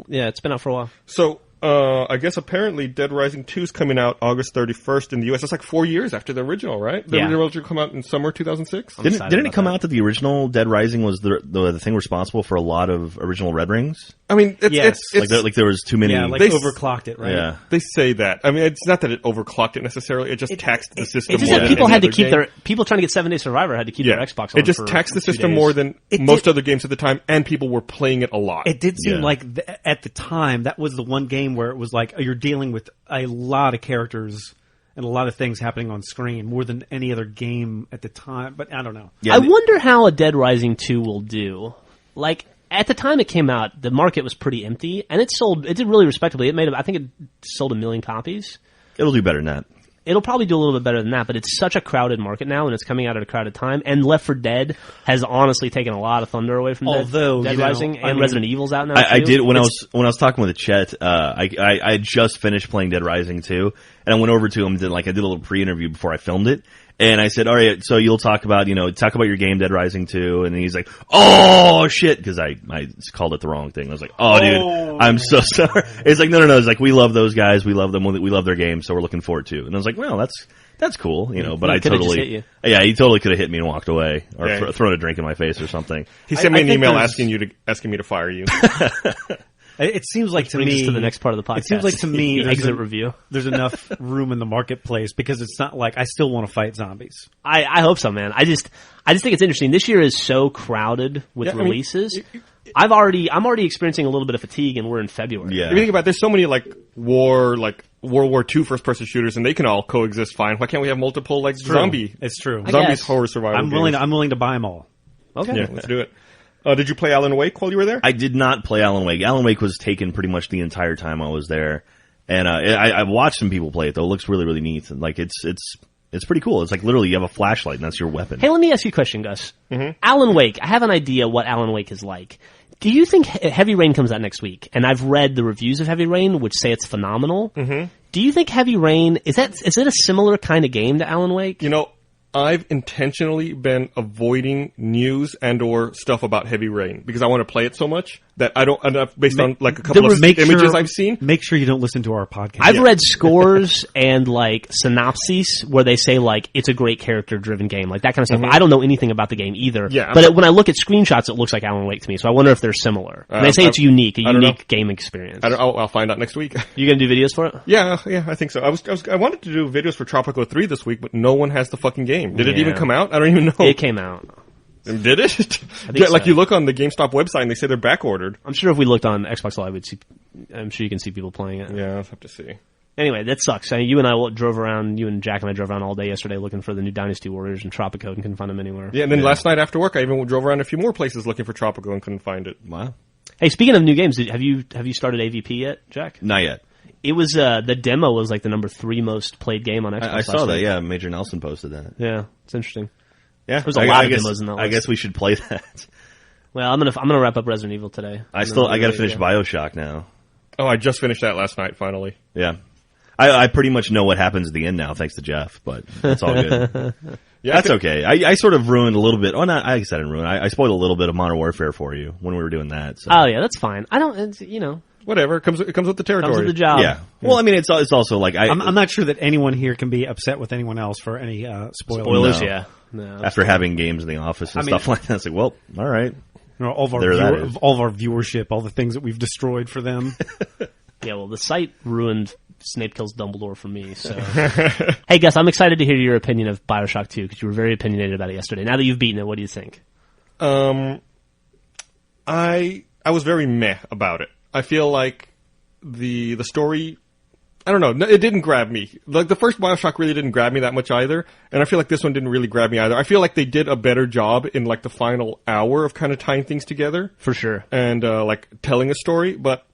Yeah, it's been out for a while. So, I guess apparently Dead Rising 2 is coming out August 31st in the US. That's like 4 years after the original, right? The Yeah. original come out in summer 2006? excited Didn't it about come that. out that the original Dead Rising was the thing responsible for a lot of original Red Rings? I mean, Yes. Like there was too many. Yeah, like They- overclocked it, right? yeah. they say that. I mean, it's not that it overclocked it necessarily. It just taxed the system It's just more that than people any had to other keep game. people trying to get 7 Day Survivor had to keep their Xbox on. It just for taxed the 2 system days. more than It most did- other games at the time, and people were playing it a lot. It did seem Yeah. like at the time that was the one game where it was like you're dealing with a lot of characters and a lot of things happening on screen more than any other game at the time. But I don't know. Yeah, I wonder how a Dead Rising 2 will do. Like, at the time it came out, the market was pretty empty, and it did really respectably. I think it sold 1 million copies. It'll do better than that. It'll probably do a little bit better than that, but it's such a crowded market now, and it's coming out at a crowded time. And Left 4 Dead has honestly taken a lot of thunder away from Although, Dead you know, Rising, I and mean, Resident Evil's out now. I too. did when I was talking with Chet. I had just finished playing Dead Rising 2, and I went over to him and I did a little pre-interview before I filmed it. And I said, all right, so you'll talk about your game, Dead Rising 2. And he's like, oh, shit, because I called it the wrong thing. I was like, oh, dude, I'm so sorry. It's like, no. It's like, we love those guys. We love them. We love their game, so we're looking forward to it. And I was like, well, that's cool, but He I could've just totally, hit you. yeah, he totally could have hit me and walked away or Yeah. thrown a drink in my face or something. He sent me I an think email there's- asking me to fire you. It seems like to Brings us me to the next part of the podcast. It seems like to me The there's exit a- review. There's enough room in the marketplace because it's not like I still want to fight zombies. I hope so, man. I just think it's interesting. This year is so crowded with Yeah, I mean, releases. I'm already experiencing a little bit of fatigue, and we're in February. Yeah. If you think about it, there's so many like World War II first-person shooters, and they can all coexist fine. Why can't we have multiple like zombie? It's true. Zombies guess. horror survival I'm willing to buy them all. Okay. Yeah, let's do it. Did you play Alan Wake while you were there? I did not play Alan Wake. Alan Wake was taken pretty much the entire time I was there, and I watched some people play it though. It looks really, really neat. And, like it's pretty cool. It's like literally you have a flashlight and that's your weapon. Hey, let me ask you a question, Gus. Mm-hmm. Alan Wake. I have an idea what Alan Wake is like. Do you think Heavy Rain comes out next week? And I've read the reviews of Heavy Rain, which say it's phenomenal. Mm-hmm. Do you think Heavy Rain is it a similar kind of game to Alan Wake? You know, I've intentionally been avoiding news and or stuff about Heavy Rain because I want to play it so much that I don't enough based on like a couple of images I've seen. Make sure you don't listen to our podcast. I've read scores and like synopses where they say like it's a great character-driven game, like that kind of stuff. I don't know anything about the game either. Yeah, but when I look at screenshots, it looks like Alan Wake to me. So I wonder if they're similar. And they say it's unique, a I don't know. unique game experience. I'll find out next week. You gonna do videos for it? Yeah, I think so. I wanted to do videos for Tropico 3 this week, but no one has the fucking game. Did it Yeah. even come out? I don't even know. It came out. Did it? think Yeah, like so. you look on the GameStop website and they say they're back ordered. I'm sure if we looked on Xbox Live, I'm sure you can see people playing it. Yeah, I'll have to see. Anyway, that sucks. I mean, you and Jack and I drove around all day yesterday looking for the new Dynasty Warriors and Tropico and couldn't find them anywhere. Yeah, and then last night after work, I even drove around a few more places looking for Tropico and couldn't find it. Wow. Hey, speaking of new games, have you started AVP yet, Jack? Not yet. It was the demo was like the number 3 most played game on Xbox. I saw that. Yeah, Major Nelson posted that. Yeah, it's interesting. Yeah, there's a lot of demos in that list. I guess we should play that. Well, I'm gonna wrap up Resident Evil today. I got to finish BioShock now. Oh, I just finished that last night. Finally. Yeah. I pretty much know what happens at the end now, thanks to Jeff, but it's all good. Yeah, that's okay. I sort of ruined a little bit. Oh, not I guess I didn't ruin. I spoiled a little bit of Modern Warfare for you when we were doing that. So. Oh yeah, that's fine. I don't. Whatever. It comes with the territory. Comes with the job. Yeah. Well, I mean, it's also like I'm not sure that anyone here can be upset with anyone else for any spoilers. Spoilers, No. yeah. No, after having games in the office and stuff like that, it's like, well, all right. All of our viewership, all the things that we've destroyed for them. Yeah, well, the site ruined Snape Kills Dumbledore for me, so... Hey, Gus, I'm excited to hear your opinion of BioShock 2, because you were very opinionated about it yesterday. Now that you've beaten it, what do you think? I was very meh about it. I feel like the story... I don't know, it didn't grab me. Like, the first BioShock really didn't grab me that much either, and I feel like this one didn't really grab me either. I feel like they did a better job in, like, the final hour of kind of tying things together. For sure. And, like, telling a story, but...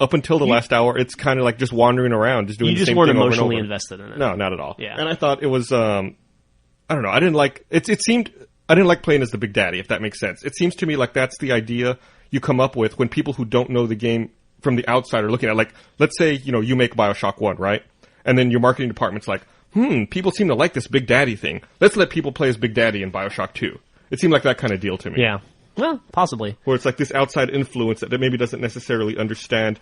Up until the last hour, it's kind of like just wandering around, just doing the same thing over and over. You just weren't emotionally invested in it. No, not at all. Yeah. And I thought it was, I don't know, I didn't like, I didn't like playing as the Big Daddy, if that makes sense. It seems to me like that's the idea you come up with when people who don't know the game from the outside are looking at, like, let's say, you make BioShock 1, right? And then your marketing department's like, people seem to like this Big Daddy thing. Let's let people play as Big Daddy in BioShock 2. It seemed like that kind of deal to me. Yeah. Well, possibly. Where it's like this outside influence that maybe doesn't necessarily understand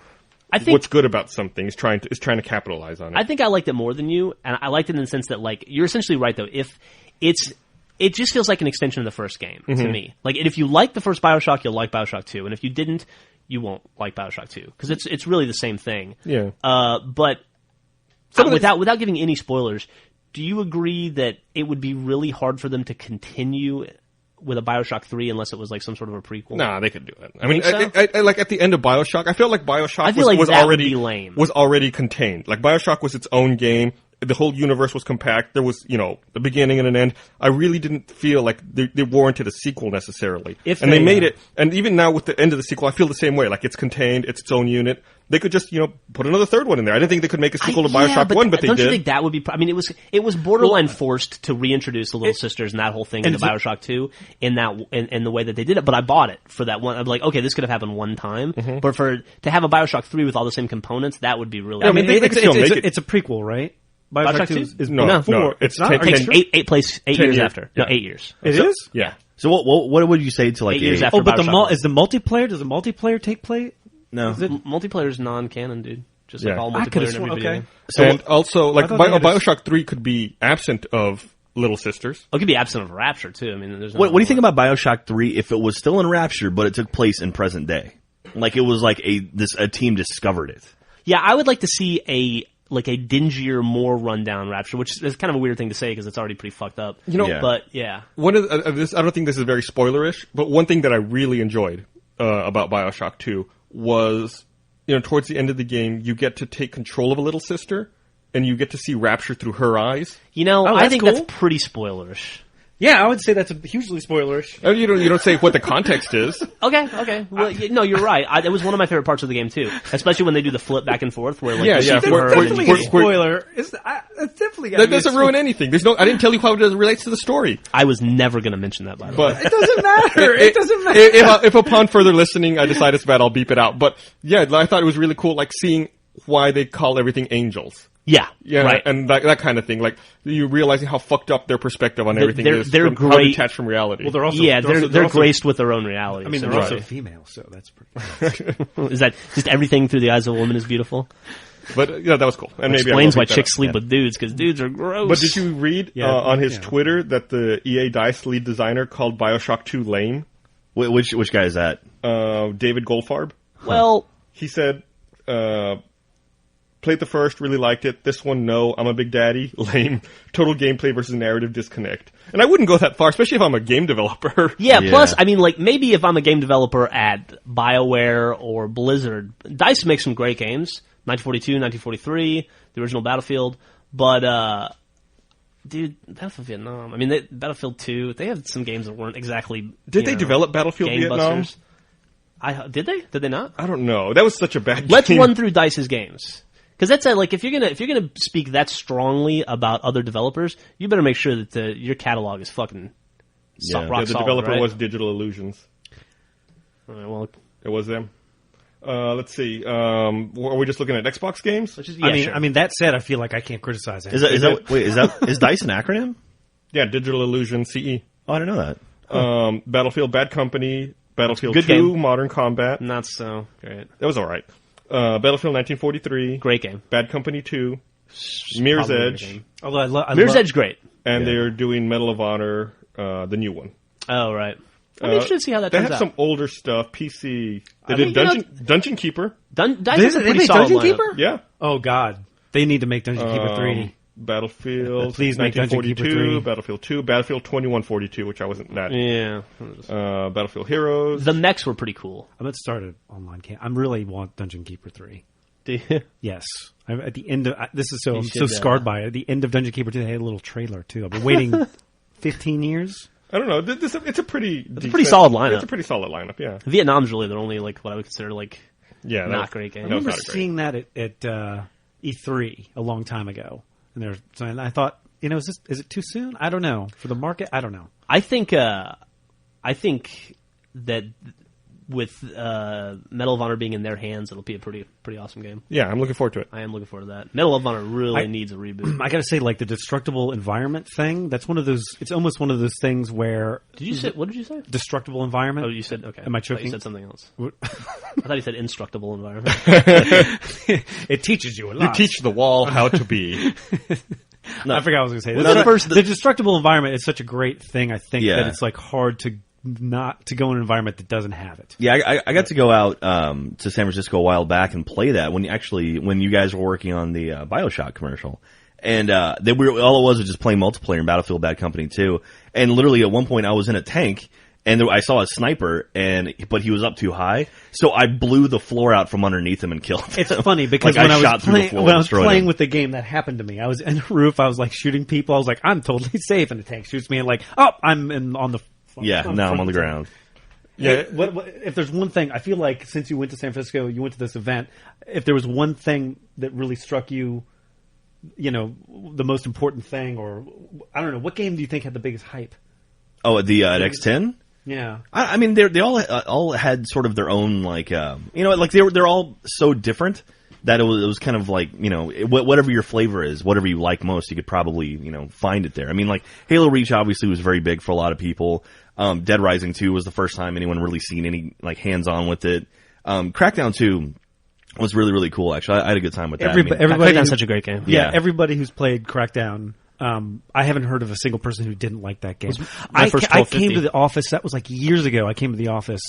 what's good about something is trying to capitalize on it. I think I liked it more than you, and I liked it in the sense that, like, you're essentially right, though. If it just feels like an extension of the first game to me. Like, if you like the first BioShock, you'll like BioShock 2, and if you didn't, you won't like BioShock 2 because it's really the same thing. Yeah. But without giving any spoilers, do you agree that it would be really hard for them to continue with a BioShock 3 unless it was like some sort of a prequel? Nah, they could do it. I mean, so? I like at the end of BioShock, I felt like BioShock was already contained. Like BioShock was its own game. The whole universe was compact. There was, the beginning and an end. I really didn't feel like they warranted a sequel necessarily. They made it, and even now with the end of the sequel, I feel the same way. Like it's contained, it's its own unit. They could just, put another third one in there. I didn't think they could make a sequel to BioShock 1, but they did. Don't you think that would be... I mean, it was borderline forced to reintroduce the Little Sisters and that whole thing into BioShock 2 in the way that they did it, but I bought it for that one. I'm like, okay, this could have happened one time, but to have a BioShock 3 with all the same components, that would be really... I mean, it's a prequel, right? BioShock 2 is no, it's not. It takes 8 years after. Yeah. No, 8 years. It is? Yeah. So what would you say to like 8 years after? But BioShock is the multiplayer? Does the multiplayer take place? No, multiplayer is non-canon, dude. Just like all multiplayer in every video game. So and also, like BioShock 3 could be absent of Little Sisters. Oh, it could be absent of Rapture too. I mean, there's what do you think about BioShock 3 if it was still in Rapture, but it took place in present day? Like it was like a team discovered it. Yeah, I would like to see a dingier, more rundown Rapture, which is kind of a weird thing to say because it's already pretty fucked up. But yeah. One of this, I don't think this is very spoilerish, but one thing that I really enjoyed about BioShock 2 was, towards the end of the game, you get to take control of a little sister, and you get to see Rapture through her eyes. I think that's pretty spoilerish. Yeah, I would say that's hugely spoilerish. You don't say what the context is. Okay. Well, no, you're right. It was one of my favorite parts of the game too, especially when they do the flip back and forth. Where definitely a spoiler. It's definitely that doesn't ruin anything. I didn't tell you how it relates to the story. I was never going to mention that, by the way. It doesn't matter. It doesn't matter. If upon further listening I decide it's bad, I'll beep it out. But yeah, I thought it was really cool, like seeing why they call everything angels. Yeah, right. And that kind of thing. Like, you realizing how fucked up their perspective on everything is. They're great. How detached from reality. Well, they're also... they're graced with their own reality. I mean, they're also female, so that's pretty... Is that just everything through the eyes of a woman is beautiful? But, that was cool. And maybe explains why chicks sleep with dudes, because dudes are gross. But did you read on his Twitter that the EA DICE lead designer called BioShock 2 lame? Which guy is that? David Goldfarb. Well... He said... Played the first, really liked it. This one, no. I'm a Big Daddy. Lame. Total gameplay versus narrative disconnect. And I wouldn't go that far, especially if I'm a game developer. Yeah, plus, I mean, like, maybe if I'm a game developer at BioWare or Blizzard, DICE makes some great games. 1942, 1943, the original Battlefield. But, dude, Battlefield Vietnam. I mean, Battlefield 2, they had some games that weren't exactly. Did they develop Battlefield Vietnam? Did they? Did they not? I don't know. That was such a bad game. Let's run through DICE's games. Because that's like if you're gonna speak that strongly about other developers, you better make sure that your catalog is fucking rock the solid, developer right? was Digital Illusions. All right, well, it was them. Let's see. Are we just looking at Xbox games? I mean, that said, I feel like I can't criticize it. Is DICE an acronym? Yeah, Digital Illusion CE. Oh, I didn't know that. Battlefield Bad Company, Battlefield Good 2, game. Modern Combat. not so great. That was all right. Battlefield 1943. Great game. Bad Company 2. Mirror's Probably a Edge. game. Although Mirror's Edge, great. And they're doing Medal of Honor, the new one. Oh, right. I'm interested to see how that They turns have out. some older stuff. PC. They I did mean, Dungeon Keeper. DICE They is a pretty made solid Dungeon lineup. Keeper? Yeah. Oh God, they need to make Dungeon Keeper 3. Battlefield. Please make Dungeon Keeper 3. Battlefield 2. Battlefield 2142, which I wasn't that. Yeah. Battlefield Heroes. The mechs were pretty cool. I'm going to start an online camp. I really want Dungeon Keeper 3. Do you? Yes. At the end of this is I'm should, so scarred by it. At the end of Dungeon Keeper 2, they had a little trailer too. I've been waiting 15 years. I don't know. It's a pretty solid lineup. It's a pretty solid lineup, yeah. Vietnam's really their only what I would consider not great game. I remember seeing that at E3 a long time ago, and I thought, is it too soon? I don't know for the market. I don't know. I think that with Medal of Honor being in their hands, it'll be a pretty awesome game. Yeah, I'm looking forward to it. I am looking forward to that. Medal of Honor really needs a reboot. I got to say, like the destructible environment thing. That's one of those. It's almost one of those things where. What did you say? Destructible environment. Oh, you said okay. Am I I thought choking? you said something else. I thought you said instructible environment. It teaches you a You lot. teach the wall how to be. I forgot what I was going to say. No, the destructible environment is such a great thing. I think Yeah. that it's like hard to not to go in an environment that doesn't have it. Yeah, I got to go out to San Francisco a while back and play that when you guys were working on the BioShock commercial, and all it was just playing multiplayer in Battlefield Bad Company 2. And literally at one point I was in a tank and I saw a sniper but he was up too high, so I blew the floor out from underneath him and killed him. It's funny because Like, when I I shot was through the playing, floor when I and was destroyed playing him. with the game, that happened to me. I was in the roof. I was like shooting people. I was like, I'm totally safe, and the tank shoots me, and like, oh, I'm on the. Yeah, now I'm on the ground. Yeah. What, if there's one thing, I feel like since you went to San Francisco, you went to this event, if there was one thing that really struck you, the most important thing, or I don't know, what game do you think had the biggest hype? Oh, at X10? Yeah. I mean, they all had sort of their own, like, they're all so different that it was kind of like, whatever your flavor is, whatever you like most, you could probably, find it there. I mean, like, Halo Reach obviously was very big for a lot of people. Dead Rising 2 was the first time anyone really seen any, like, hands-on with it. Crackdown 2 was really, really cool, actually. I had a good time with that. Crackdown's such a great game. Yeah, Yeah. everybody who's played Crackdown, I haven't heard of a single person who didn't like that game. my I first came 1250. to the office, that was like years ago, I came to the office,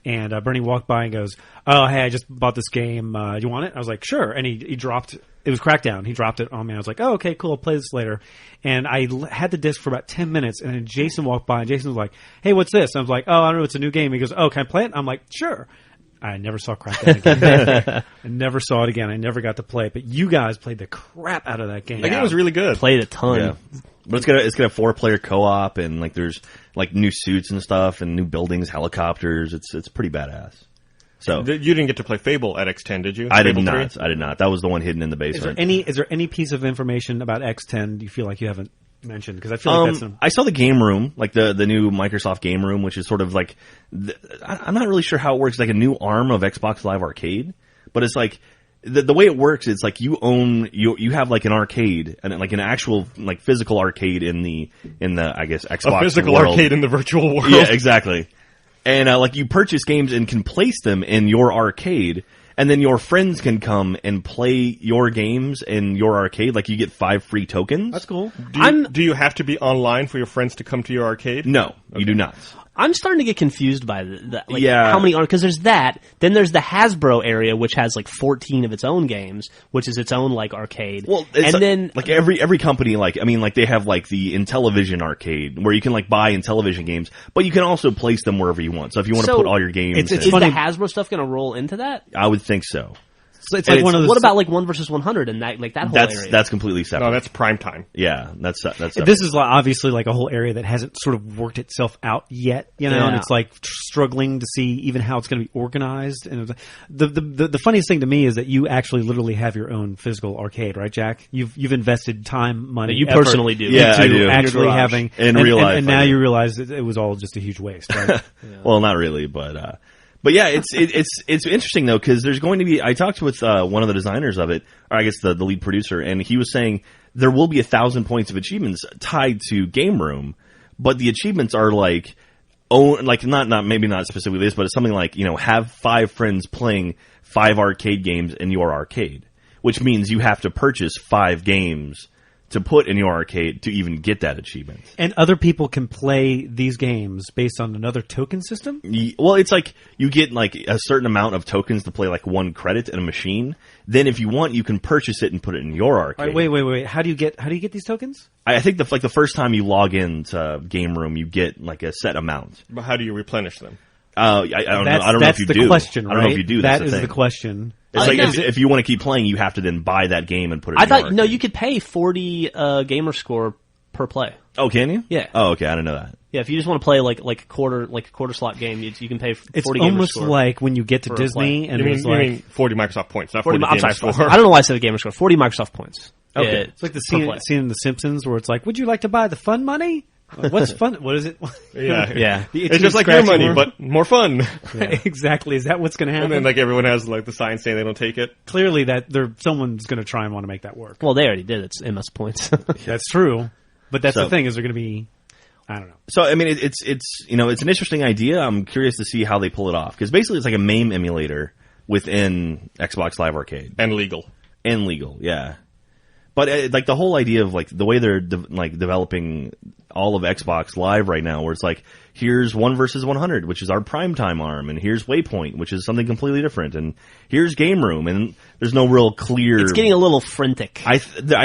and Bernie walked by and goes, oh, hey, I just bought this game, do you want it? I was like, sure, and he dropped, it was Crackdown, he dropped it on me, I was like, oh, okay, cool, I'll play this later, and I had the disc for about 10 minutes, and then Jason walked by, and Jason was like, hey, what's this? And I was like, oh, I don't know, it's a new game. He goes, oh, can I play it? I'm like, sure. I never saw Crackdown again. I never saw it again. I never got to play it. But you guys played the crap out of that game. That game was really good. Played a ton. Yeah. But it's gonna have 4-player co-op, and like there's like new suits and stuff, and new buildings, helicopters. It's pretty badass. So You didn't get to play Fable at X10, did you? I did Fable not. 3? I did not. That was the one hidden in the Is basement. there any piece of information about X10 you feel like you haven't mentioned? Because I feel like that's I saw the game room, like the new Microsoft game room, which is sort of like I'm not really sure how it works. It's like a new arm of Xbox Live Arcade, but it's like the way it works. It's like you have like an arcade and like an actual like physical arcade in the I guess Xbox A physical world. arcade in the virtual world. Yeah, exactly. And like you purchase games and can place them in your arcade, and then your friends can come and play your games in your arcade. Like you get 5 free tokens. That's cool. Do you have to be online for your friends to come to your arcade? No, you do not. I'm starting to get confused by that. Like, Yeah. how many are, because there's that, then there's the Hasbro area, which has like 14 of its own games, which is its own like arcade. Well, it's and then like every company, like they have like the Intellivision arcade where you can like buy Intellivision games, but you can also place them wherever you want. So if you want to So, put all your games, it's in, is funny- the Hasbro stuff going to roll into that? I would think so. So it's like one of those. What about like 1 versus 100 and that whole area? That's completely separate. No, that's prime time. Yeah, that's separate. This is obviously like a whole area that hasn't sort of worked itself out yet, you know, and it's like struggling to see even how it's going to be organized. And the funniest thing to me is that you actually literally have your own physical arcade, right, Jack? You've invested time, money, you effort personally do. Yeah, I do. Actually having In real life, and now you realize that it was all just a huge waste, right? Well, not really, but yeah, it's interesting though, because there's going to be. I talked with one of the designers of it, or I guess the lead producer, and he was saying there will be 1,000 points of achievements tied to Game Room, but the achievements are like, not maybe not specifically this, but it's something like, you know, have 5 friends playing 5 arcade games in your arcade, which means you have to purchase 5 games to put in your arcade to even get that achievement. And other people can play these games based on another token system? Well, it's like you get like a certain amount of tokens to play like 1 credit in a machine. Then if you want, you can purchase it and put it in your arcade. Right, wait. How do you get these tokens? I think the first time you log into Game Room, you get like a set amount. But how do you replenish them? I don't know. I don't know if you do. That's the question, right? I don't know if you do. That That's is the question. It's like if you want to keep playing, you have to then buy that game and put it in I your thought, arcade. no, you could pay 40 gamer score per play. Oh, can you? Yeah. Oh, okay. I didn't know that. Yeah, if you just want to play like a quarter slot game, you can pay 40 It's gamer almost score. like when you get to for a Disney and You there's mean, you mean 40 Microsoft points, not 40 I'm gamer sorry, score. I don't know why I said gamer score. 40 Microsoft points. Okay. Yeah, it's like the per play. scene in The Simpsons where it's like, would you like to buy the fun money? What's fun? What is it? Yeah. Yeah. The It's itchy just like your scratchy money, worm? but more fun. Exactly. Is that what's going to happen? And then like everyone has like the sign saying they don't take it. Clearly, that someone's going to try and want to make that work. Well, they already did. It's MS points. That's true, but that's So- the thing is they're going to be. I don't know. So I mean, it's you know, it's an interesting idea. I'm curious to see how they pull it off, because basically it's like a MAME emulator within Xbox Live Arcade And legal. and legal, yeah. But like the whole idea of like the way they're developing all of Xbox Live right now, where it's like here's 1 versus 100, which is our primetime arm, and here's Waypoint, which is something completely different, and here's Game Room, and there's no real clear. It's getting a little frantic. I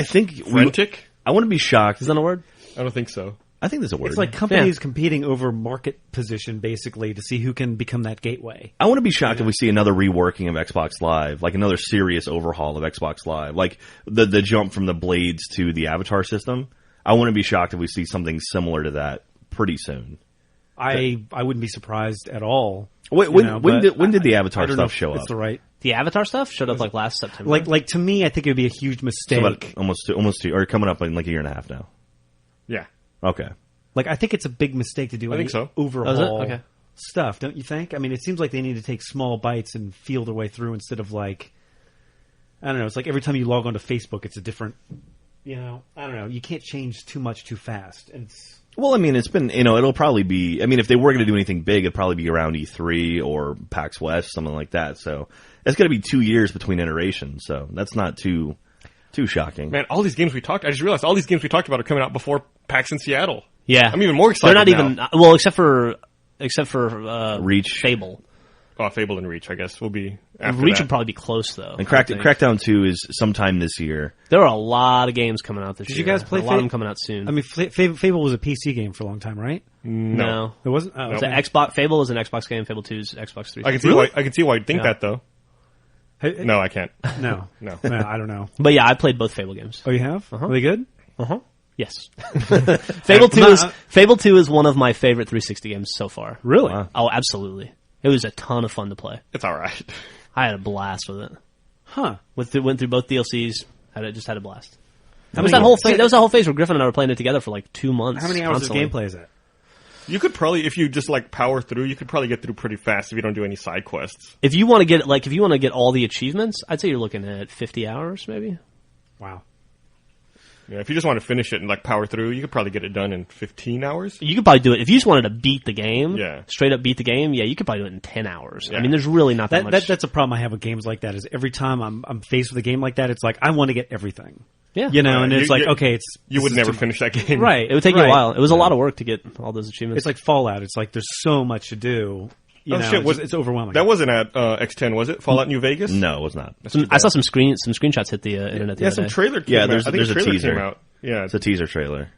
think Frantic? I want to be shocked. Is that a word? I don't think so. I think there's a word. It's like companies competing over market position, basically, to see who can become that gateway. I want to be shocked if we see another reworking of Xbox Live, like another serious overhaul of Xbox Live, like the jump from the blades to the avatar system. I wouldn't be shocked if we see something similar to that pretty soon. I wouldn't be surprised at all. When did the avatar I don't know stuff if show it's up? the right. The Avatar stuff showed up like last September. Like to me, I think it would be a huge So mistake. about almost two, or coming up in like a year and a half now. Yeah. Okay. Like I think it's a big mistake to do I any think so. overhaul Okay. stuff, don't you think? I mean, it seems like they need to take small bites and feel their way through instead of like, I don't know. It's like every time you log onto Facebook, it's a different. You know, I don't know. You can't change too much too fast. And it's, Well, I mean, it's been, it'll probably be, I mean, if they were going to do anything big, it'd probably be around E3 or PAX West, something like that. So it's going to be 2 years between iterations. So that's not too shocking. Man, I just realized all these games we talked about are coming out before PAX in Seattle. yeah, I'm even more excited They're not now. even well, except for Reach. Fable. Fable and Reach, I guess, will be after Reach that. would probably be close though. And I think. Crackdown 2 is sometime this year. There are a lot of games coming out this Did year. you guys play a lot of Fa- them coming out soon. I mean, Fable was a PC game for a long time, right? no. It wasn't. Oh, The okay. Xbox Fable was an Xbox game. Fable 2 is Xbox 360. I can see why you'd think Yeah. that though. Hey, No, I can't. no, No. I don't know. But yeah, I played both Fable games. Oh, you have? Are they good? Yes. Fable 2 is one of my favorite 360 games so far. Really? Wow. Oh, absolutely. It was a ton of fun to play. It's all right. I had a blast with it. Huh? Went through both DLCs. Just had a blast. That many- was that whole phase where Griffin and I were playing it together for like 2 months. How many hours constantly. of gameplay is that? You could probably, if you just like power through, you could probably get through pretty fast if you don't do any side quests. If you want to get all the achievements, I'd say you're looking at 50 hours maybe. Wow. Yeah, if you just want to finish it and like power through, you could probably get it done in 15 hours. You could probably do it if you just wanted to beat the game. Yeah. Straight up beat the game. Yeah, you could probably do it in 10 hours. Yeah. I mean, there's really not that much. That's a problem I have with games like that. Is every time I'm faced with a game like that, it's like I want to get everything. Yeah. You know, Right. and it's You- like you- okay, You would this is never too- finish that game. Right. It would take you a right. while. It was a lot of work to get all those achievements. It's like Fallout. It's like there's so much to do. You know, shit, it's overwhelming. That wasn't at X10, was it? Fallout New Vegas? No, it was not. I saw some screenshots hit the internet the Yeah, other some day. trailer came Yeah, out. there's- I think there's a trailer teaser. Came out. Yeah, It's a teaser trailer.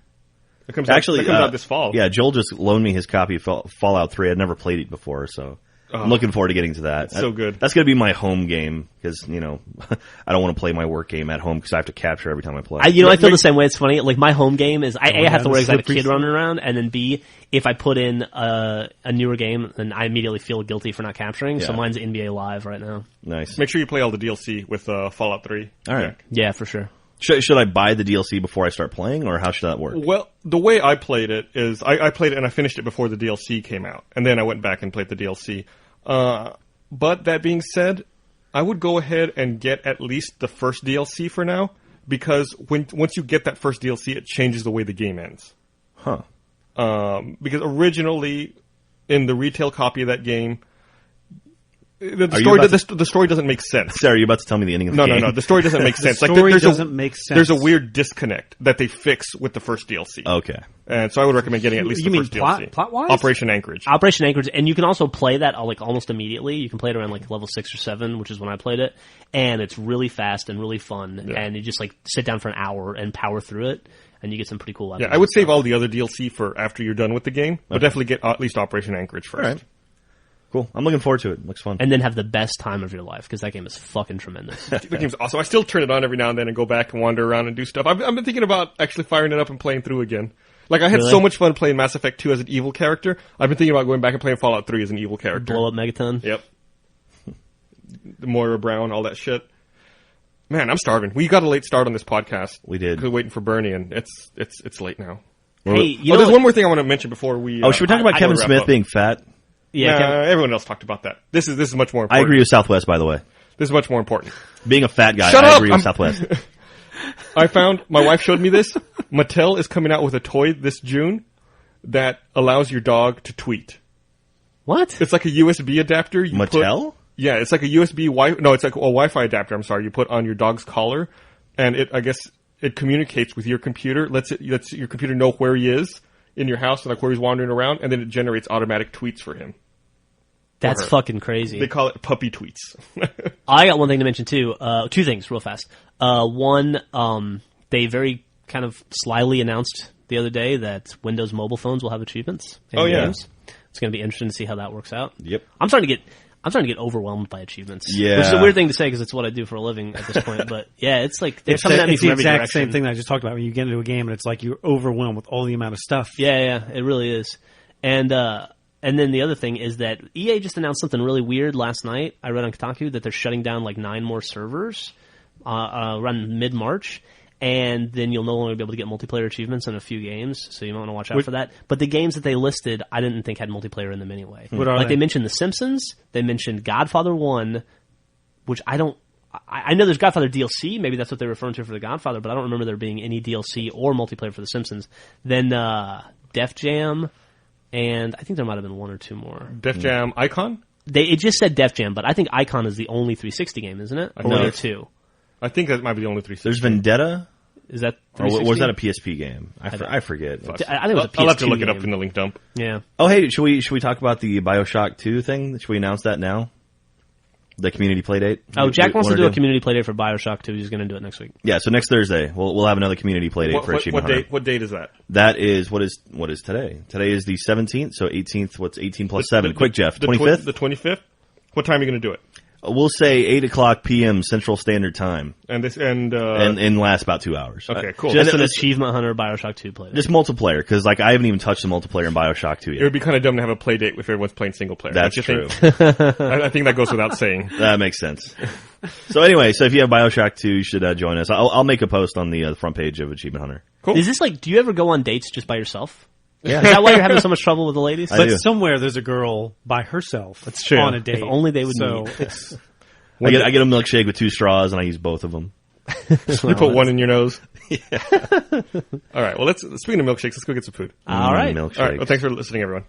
it comes Actually, out, it comes out this fall. Yeah, Joel just loaned me his copy of Fallout 3. I'd never played it before, so I'm looking forward to getting to that. So good. That's going to be my home game because, you know, I don't want to play my work game at home because I have to capture every time I play. I feel the same way. It's funny. Like, my home game is, I have to worry because I have a kid running around, and then B, if I put in a newer game, then I immediately feel guilty for not capturing. So mine's NBA Live right now. Nice. Make sure you play all the DLC with Fallout 3. All right. Yeah, for sure. Should I buy the DLC before I start playing, or how should that work? Well, the way I played it is I played it and I finished it before the DLC came out, and then I went back and played the DLC. But that being said, I would go ahead and get at least the first DLC for now, because once you get that first DLC, it changes the way the game ends. Huh. Because originally, in the retail copy of that game, the story doesn't make sense. Sarah, are you about to tell me the ending of the game? No. The story doesn't make sense. The story doesn't make sense. There's a weird disconnect that they fix with the first DLC. Okay. And so I would recommend getting at least the first DLC. Plot-wise? Operation Anchorage. Operation Anchorage, and you can also play that like almost immediately. You can play it around like level 6 or 7, which is when I played it, and it's really fast and really fun. Yeah. And you just like sit down for an hour and power through it, and you get some pretty cool weapons. Yeah, I would save all the other DLC for after you're done with the game, but definitely get at least Operation Anchorage first. All right. Cool. I'm looking forward to it. Looks fun. And then have the best time of your life, because that game is fucking tremendous. The game's awesome. I still turn it on every now and then and go back and wander around and do stuff. I've been thinking about actually firing it up and playing through again. Like, I had so much fun playing Mass Effect 2 as an evil character. I've been thinking about going back and playing Fallout 3 as an evil character. Blow up Megaton. Yep. The Moira Brown, all that shit. Man, I'm starving. We got a late start on this podcast. We did. We're waiting for Bernie, and it's late now. Hey, there's one more thing I want to mention before we... should we talk about Kevin Smith being fat? Yeah, everyone else talked about that. This is much more important. I agree with Southwest, by the way. This is much more important. Being a fat guy, Shut I up! agree with Southwest. I found, my wife showed me this. Mattel is coming out with a toy this June that allows your dog to tweet. What? It's like a USB adapter. Mattel? Yeah, it's like a USB it's like a Wi-Fi adapter, I'm sorry, you put on your dog's collar, and it communicates with your computer, lets your computer know where he is in your house, and like where he's wandering around, and then it generates automatic tweets for him. That's fucking crazy. They call it puppy tweets. I got one thing to mention too. Two things real fast. One, they very kind of slyly announced the other day that Windows mobile phones will have achievements in games. It's going to be interesting to see how that works out. Yep. I'm starting to get overwhelmed by achievements. Yeah. Which is a weird thing to say because it's what I do for a living at this point. But yeah, it's like they're coming at me it's from the every exact direction. same thing that I just talked about when you get into a game and it's like you're overwhelmed with all the amount of stuff. Yeah, it really is. And then the other thing is that EA just announced something really weird last night. I read on Kotaku that they're shutting down like 9 more servers around mid-March. And then you'll no longer be able to get multiplayer achievements in a few games, so you might want to watch out for that. But the games that they listed, I didn't think had multiplayer in them anyway. What are they mentioned The Simpsons, they mentioned Godfather 1, which I know there's Godfather DLC, maybe that's what they're referring to for the Godfather, but I don't remember there being any DLC or multiplayer for The Simpsons. Then Def Jam, and I think there might have been 1 or 2 more. Def Jam Icon? It just said Def Jam, but I think Icon is the only 360 game, isn't it? Or were there 2? I think that might be the only 360. There's Vendetta? Is that 360? Or was that a PSP game? I forget. I think it was a PSP I'll have to look it game. up in the link dump. Yeah. Oh, hey, should we talk about the BioShock 2 thing? Should we announce that now? The community playdate? Oh, Jack wants to do a community playdate for BioShock 2. He's going to do it next week. Yeah, so next Thursday we'll have another community playdate for Achievement Hunter. What date is that? That is what is today? Today is the 17th, so 18th. What's 18 plus 7? Quick, Jeff. 25th? The 25th? What time are you going to do it? We'll say 8 o'clock p.m. Central Standard Time. And last about 2 hours. Okay, cool. Just an Achievement Hunter BioShock 2 playdate. Just multiplayer, because I haven't even touched the multiplayer in BioShock 2 yet. It would be kind of dumb to have a play date if everyone's playing single player. That's true. I think that goes without saying. That makes sense. So anyway, if you have BioShock 2, you should join us. I'll make a post on the front page of Achievement Hunter. Cool. Is this like, do you ever go on dates just by yourself? Yeah. Is that why you're having so much trouble with the ladies? I But do. somewhere there's a girl by herself That's true. on a date. If only they would so meet. It's, I get a milkshake with 2 straws, and I use both of them. You put one in your nose. Yeah. All right. Well, speaking of milkshakes, let's go get some food. All right. Milkshakes. All right. Well, thanks for listening, everyone.